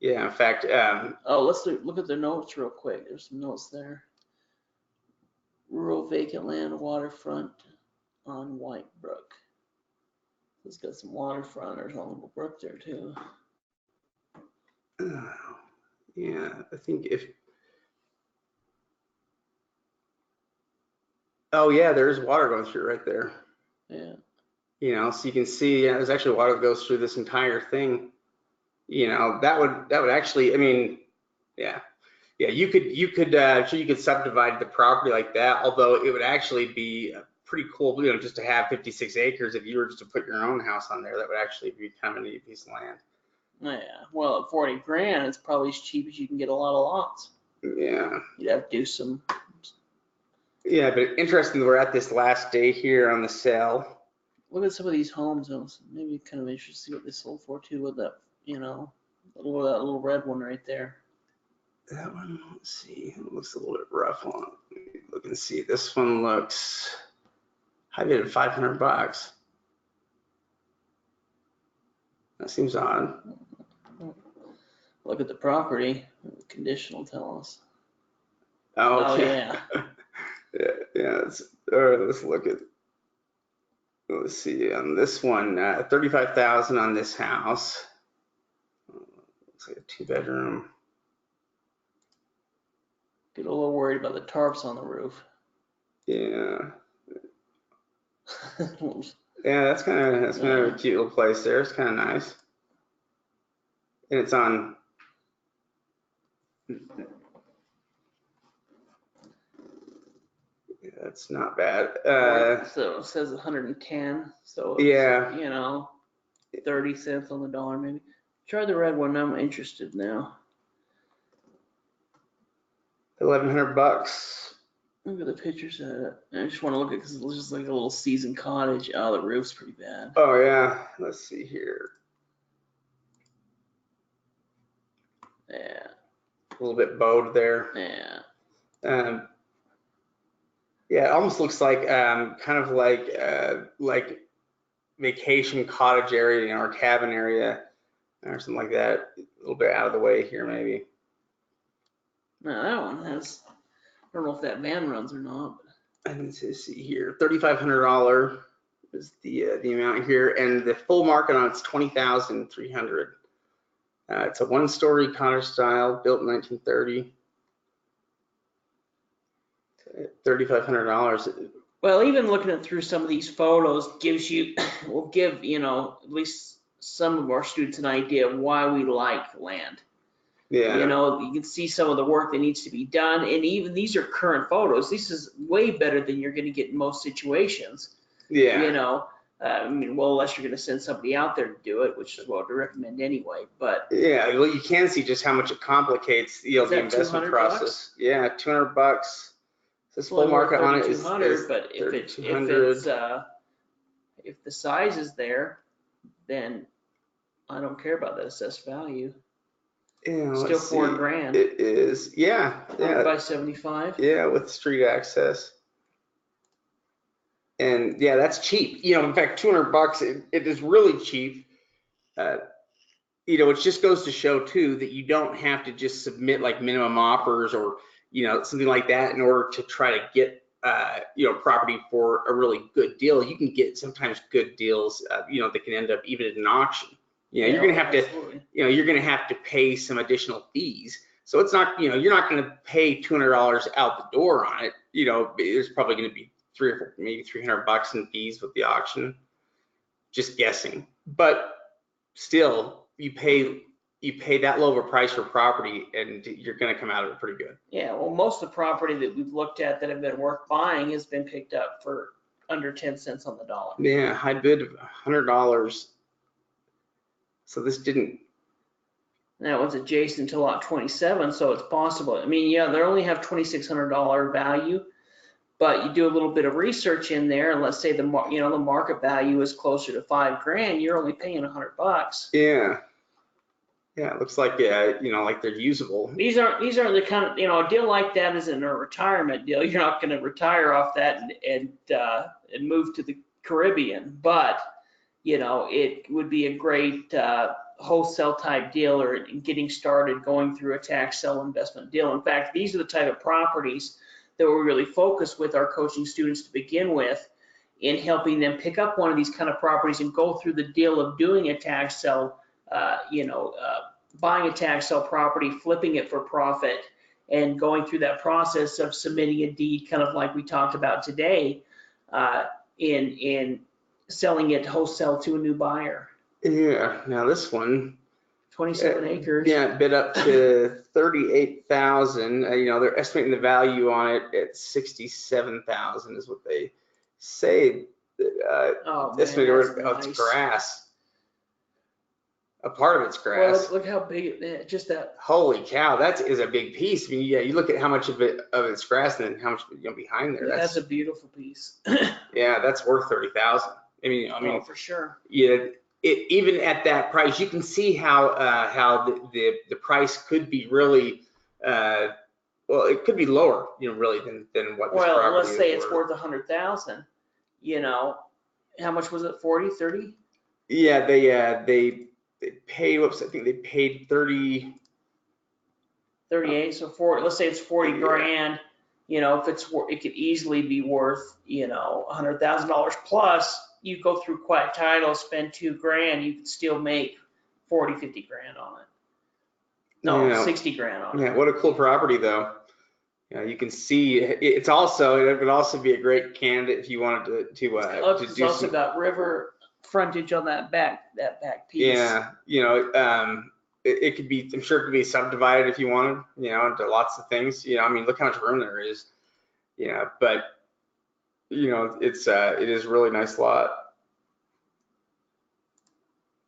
Yeah, in fact, Oh, let's look at the notes real quick. There's some notes there. Rural vacant land waterfront on White Brook. It's got some waterfront. There's a little brook there too. yeah, I think oh yeah, there's water going through right there. Yeah. You know, so you can see, yeah, there's actually water that goes through this entire thing. You know, that would actually, I mean, yeah, you could subdivide the property like that, although it would actually be pretty cool, you know, just to have 56 acres. If you were just to put your own house on there, that would actually be kind of a neat piece of land. Yeah, well, at 40 grand, it's probably as cheap as you can get a lot of lots. Yeah. You'd have to do some. Yeah, but interesting, we're at this last day here on the sale. Look at some of these homes. Maybe kind of interesting to see what they sold for too. With that, you know, that little red one right there. That one, let's see, it looks a little bit rough on. Look and see. This one looks, I did it $500. That seems odd. Look at the property. Condition will tell us. Oh, yeah. yeah. All right, let's look at. Let's see. On this one, 35,000 on this house. Looks like a 2-bedroom. Get a little worried about the tarps on the roof. Yeah. Yeah, that's kind of a cute little place there. It's kind of nice. And it's on. Yeah, that's not bad. So it says 110. So it's, yeah, you know, 30 cents on the dollar maybe. Try the red one. I'm interested now. $1,100. Look at the pictures of it. I just want to look at it because it looks just like a little seasoned cottage. Oh, the roof's pretty bad. Oh yeah. Let's see here. Yeah. A little bit bowed there. Yeah. Yeah, it almost looks like kind of like vacation cottage area, you know, or cabin area or something like that. A little bit out of the way here, maybe. Now that one has, I don't know if that van runs or not. I need to see here. $3,500 is the amount here, and the full market on it's $20,300. It's a 1-story cottage style, built in 1930. $3,500. Well, even looking at through some of these photos will give, you know, at least some of our students an idea of why we like land. Yeah. You know, you can see some of the work that needs to be done, and even these are current photos. This is way better than you're going to get in most situations. Yeah. You know, I mean, well, unless you're going to send somebody out there to do it, which is what I'd recommend anyway. But yeah, well, you can see just how much it complicates, you know, the investment process. Yeah, $200. This full market on it is but if the size is there, then I don't care about the assessed value. Yeah, still $4 grand. It is, yeah. 100 by 75. Yeah, with street access. And yeah, that's cheap. You know, in fact, $200, it is really cheap. You know, it just goes to show too that you don't have to just submit like minimum offers or, you know, something like that in order to try to get, you know, property for a really good deal. You can get sometimes good deals, you know, that can end up even at an auction. You know, you're going to have to, you know, you're going to have to pay some additional fees. So it's not, you're not going to pay $200 out the door on it. There's probably going to be maybe $300 in fees with the auction. Just guessing, but still, you pay that low of a price for property, and you're going to come out of it pretty good. Yeah, well, most of the property that we've looked at that have been worth buying has been picked up for under 10 cents on the dollar. Yeah, high bid of $100. So this didn't. That was adjacent to lot 27, so it's possible. I mean, yeah, they only have $2,600 value, but you do a little bit of research in there, and let's say the market value is closer to $5,000, you're only paying $100. Yeah. Yeah, it looks like like they're usable. These aren't the kind of, a deal like that isn't a retirement deal. You're not going to retire off that and move to the Caribbean, but it would be a great wholesale type deal, or getting started going through a tax sale investment deal. In fact, these are the type of properties that we really focus with our coaching students to begin with, in helping them pick up one of these kind of properties and go through the deal of doing a tax sale, buying a tax sale property, flipping it for profit, and going through that process of submitting a deed, kind of like we talked about today, in selling it wholesale to a new buyer. Yeah, now this one, 27 acres. Yeah, bid up to 38,000. They're estimating the value on it at 67,000 is what they say. Estimated. Nice. It's grass. A part of it's grass. Well, look how big, just that. Holy cow, that is a big piece. I mean, yeah, you look at how much of it's grass and then how much behind there. That's a beautiful piece. Yeah, that's worth 30,000. I mean, oh, for sure. Yeah. Even at that price, you can see how the price could be really, it could be lower, really than what this property is. Well, let's say it's worth 100,000. How much was it? 40, 30? Yeah, they paid. I think they paid 30. 38. So let's say it's 40 grand. If it could easily be worth $100,000 plus. You go through quiet title, spend $2,000, you could still make 40, 50 grand on it. No, 60 grand on it. Yeah, what a cool property though. You can see it would also be a great candidate if you wanted to It's also got river frontage on that back piece. Yeah, it could be, I'm sure it could be subdivided if you wanted, into lots of things. I mean, look how much room there is. But it is a really nice lot.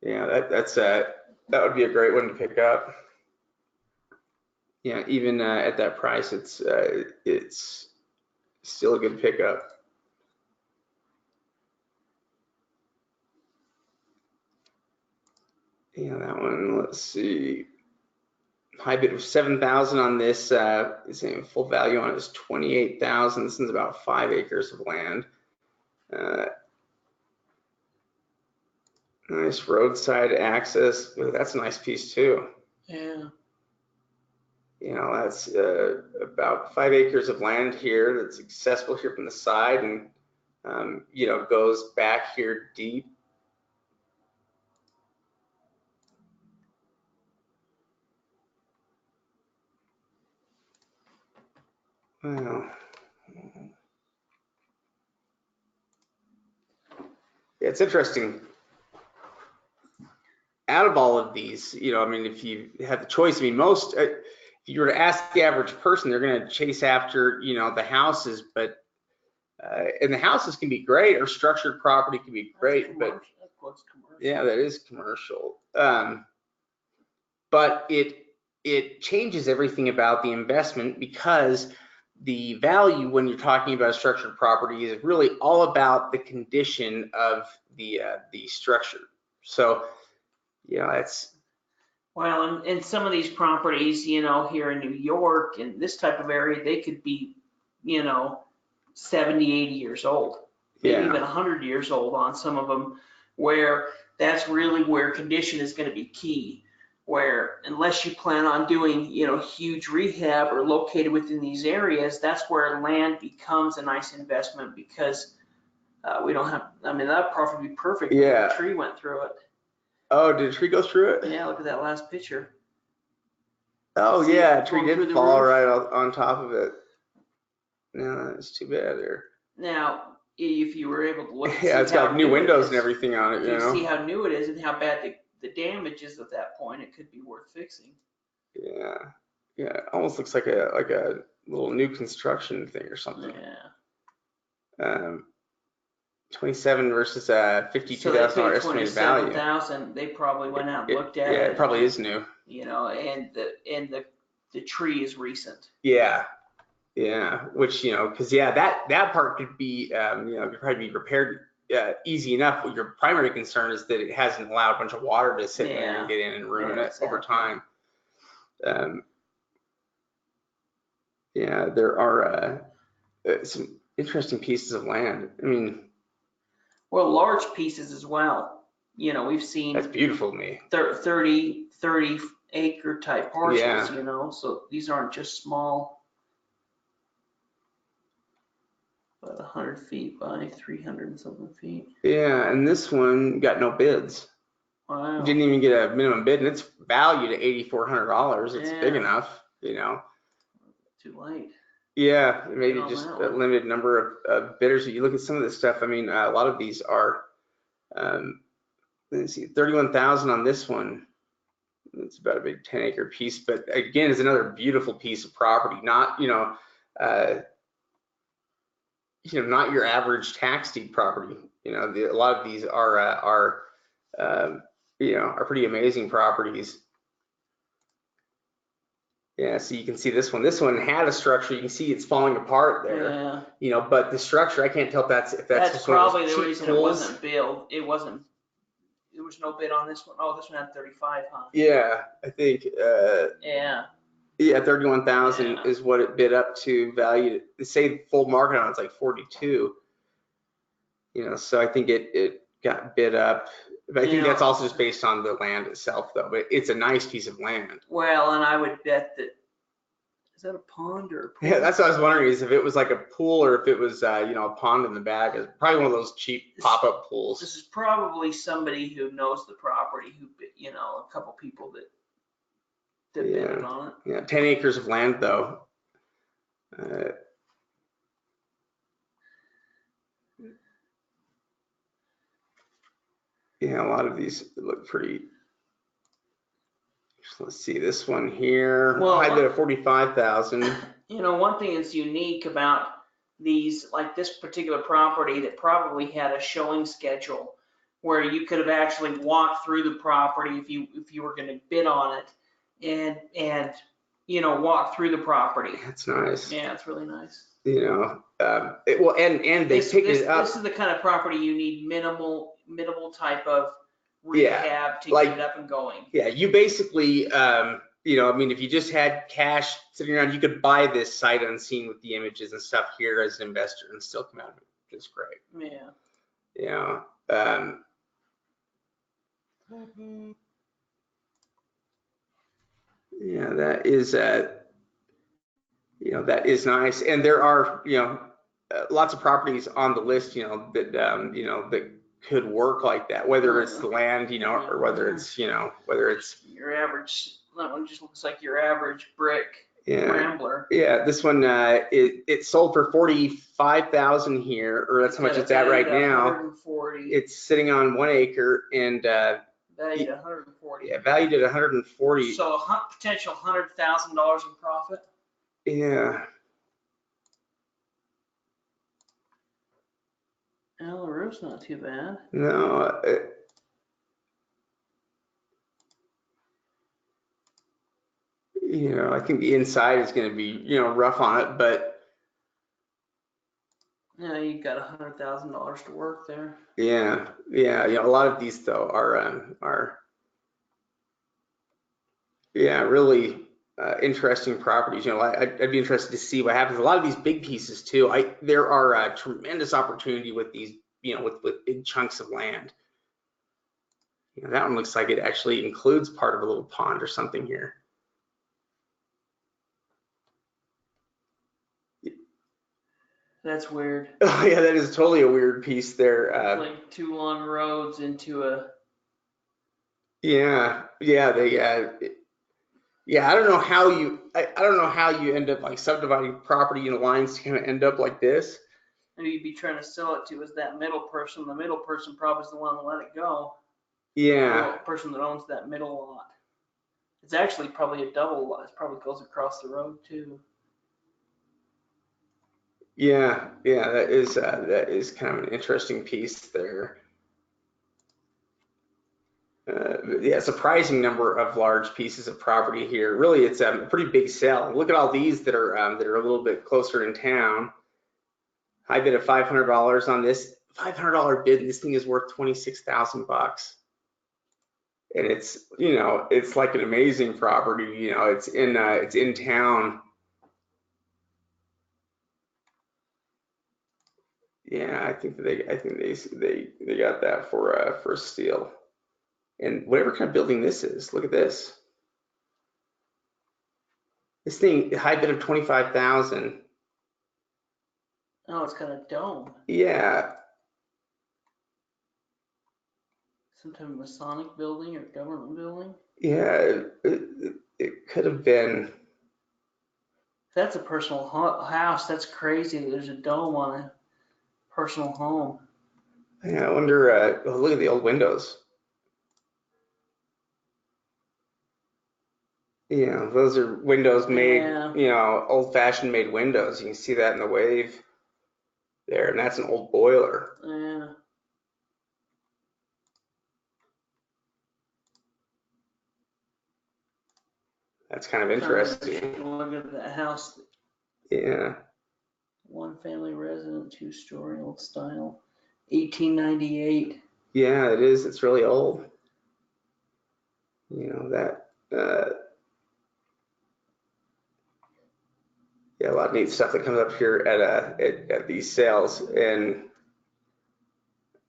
Yeah, that would be a great one to pick up. Yeah, even at that price, it's still a good pickup. Yeah, that one. Let's see. High bid of 7,000 on this. Full value on it is 28,000. This is about 5 acres of land. Nice roadside access. Ooh, that's a nice piece too. Yeah. That's about 5 acres of land here that's accessible here from the side, and goes back here deep. Wow. Yeah, it's interesting. Out of all of these, I mean, if you have the choice, I mean, most, if you were to ask the average person, they're going to chase after, the houses, but, and the houses can be great, or structured property can be great, but yeah, that is commercial. But it changes everything about the investment, because the value when you're talking about structured property is really all about the condition of the structure. So, it's. Well, and some of these properties, here in New York and this type of area, they could be, 70, 80 years old, maybe even 100 years old on some of them, where that's really where condition is going to be key. Where unless you plan on doing, huge rehab or located within these areas, that's where land becomes a nice investment, because we don't have, I mean, that'd probably be perfect. Yeah. If a tree went through it. Oh, did a tree go through it? Yeah, look at that last picture. Oh See yeah, it a tree going through did the fall roof? right on top of it. No, that's too bad there. Now, if you were able to look and Yeah, see it's got how like new new it windows and is, everything on it, if you you see know? how new it is and how bad the damage is at that point, it could be worth fixing. Yeah. Yeah, it almost looks like a little new construction thing or something. Yeah. 27 versus So they $52,000 paid estimated value. 27,000. They probably went out and looked at Yeah, it. it probably is new. You know, and the tree is recent. Yeah. Yeah, which, you know, because yeah, that part could be, you know, could probably be repaired easy enough. What your primary concern is that it hasn't allowed a bunch of water to sit in there and get in and ruin it over time. Yeah, there are some interesting pieces of land. I mean, Well, large pieces as well. You know, we've seen that's beautiful to me. 30 acre type parcels, Yeah. you know, so these aren't just small, about 100 feet by 300 and something feet. Yeah, and this one got no bids. Wow. Didn't even get a minimum bid, and it's valued at $8,400. It's big Yeah. enough, you know. Too late. Yeah, maybe on just that a one. limited number of bidders. You look at some of this stuff. I mean, a lot of these are. Let's see, 31,000 on this one. It's about a big 10-acre piece, but again, it's another beautiful piece of property. Not, not your average tax deed property. You know, a lot of these are pretty amazing properties. Yeah, so you can see this one. This one had a structure. You can see it's falling apart there. Yeah. You know, but the structure, I can't tell if that's just probably one of those the cheap reason tools. it wasn't billed. There was no bid on this one. Oh, this one had 35, huh? Yeah, I think. Yeah. Yeah, 31,000 Yeah. is what it bid up to. Valued. Say full market on it's like 42. You know, so I think it got bid up. But I think that's also just based on the land itself, though. But it's a nice piece of land. Well, and I would bet that, is that a pond or a pool? Yeah, that's what I was wondering, is if it was like a pool or if it was, a pond in the back. It's probably one of those cheap pop-up pools. This is probably somebody who knows the property, a couple people that bidded on it. Yeah, 10 acres of land, though. Yeah, a lot of these look pretty. Let's see this one here. Well, I did a 45,000. You know, one thing that's unique about these, like this particular property, that probably had a showing schedule where you could have actually walked through the property if you were going to bid on it, and walk through the property. That's nice. Yeah, it's really nice. You know, and they picked it up. This is the kind of property you need minimal type of rehab to get it up and going. Yeah, you basically, I mean, if you just had cash sitting around, you could buy this sight unseen with the images and stuff here as an investor and still come out of it just great. Yeah. Yeah. Yeah, that is, that is nice. And there are, lots of properties on the list, that could work like that, whether it's the land, or whether it's, your average. That one just looks like your average brick rambler. Yeah, this one it sold for 45,000 here, or that's how much it's at right now. 140. It's sitting on 1 acre and valued at 140. Yeah, valued at 140. So a potential $100,000 in profit. Yeah. Well, the roof's not too bad. No. I think the inside is going to be, rough on it, but. Yeah, you got $100,000 to work there. Yeah. A lot of these though are really interesting properties. I'd be interested to see what happens. A lot of these big pieces too. There are a tremendous opportunity with these, with big chunks of land. That one looks like it actually includes part of a little pond or something here. That's weird. Oh yeah, that is totally a weird piece there. Like 2 long roads into a. Yeah, they. Yeah, I don't know how I don't know how you end up like subdividing property into lines to kind of end up like this. Who you'd be trying to sell it to is that middle person. The middle person probably is the one that let it go. Yeah, The person that owns that middle lot. It's actually probably a double lot. It probably goes across the road too. yeah, that is kind of an interesting piece there. Yeah, surprising number of large pieces of property here. Really, it's a pretty big sale. Look at all these that are a little bit closer in town. High bid of $500 on this. $500 bid. This thing is worth $26,000. And it's, you know, it's like an amazing property. You know, it's in town. Yeah, I think they got that for a steal. And whatever kind of building this is, look at this. This thing, high bid of 25,000. Oh, it's got a dome. Yeah, Some type of Masonic building or government building. yeah, it could have been. If that's a personal house, that's crazy. There's a dome on a personal home. Yeah, I wonder. Oh, look at the old windows. Yeah, those are windows made, Yeah. you know, old-fashioned made windows. You can see that in the wave there, and that's an old boiler. Yeah. That's kind of interesting. Look at that house. Yeah. One family residence, 2-story, old style, 1898. Yeah, it is. It's really old. You know that. Yeah, a lot of neat stuff that comes up here at these sales, and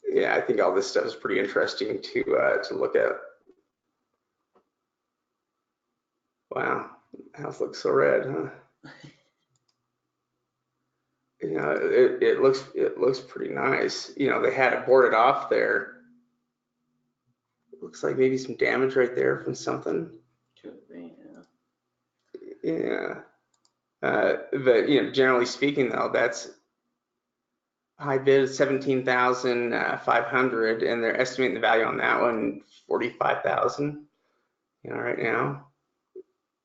yeah, I think all this stuff is pretty interesting to look at. Wow, the house looks so red, huh? You know, it looks pretty nice. You know, they had it boarded off there. It looks like maybe some damage right there from something. Could be, yeah. Yeah. But you know, generally speaking, though, that's high bid 17,500, and they're estimating the value on that one 45,000. You know, right now.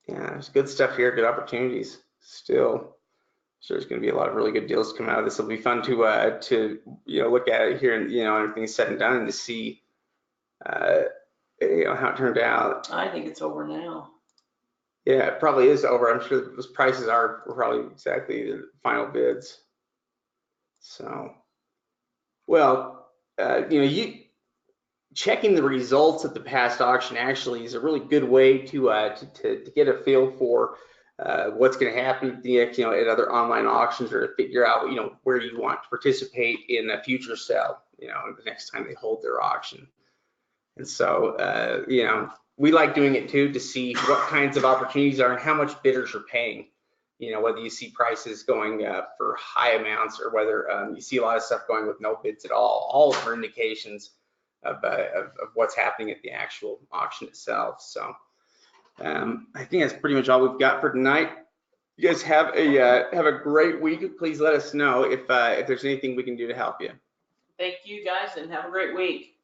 Yeah, there's good stuff here, good opportunities. Still, so there's going to be a lot of really good deals come out of this. It'll be fun to you know look at it here and you know everything's said and done and to see you know how it turned out. I think it's over now. Yeah, it probably is over. I'm sure those prices are probably exactly the final bids. So, well, you know, checking the results of the past auction actually is a really good way to get a feel for what's going to happen you know at other online auctions or to figure out you know where you want to participate in a future sale you know the next time they hold their auction. And so you know we like doing it too to see what kinds of opportunities are and how much bidders are paying. You know, whether you see prices going for high amounts or whether you see a lot of stuff going with no bids at all of them are indications of what's happening at the actual auction itself. So I think that's pretty much all we've got for tonight. You guys have a great week. Please let us know if there's anything we can do to help you. Thank you guys and have a great week.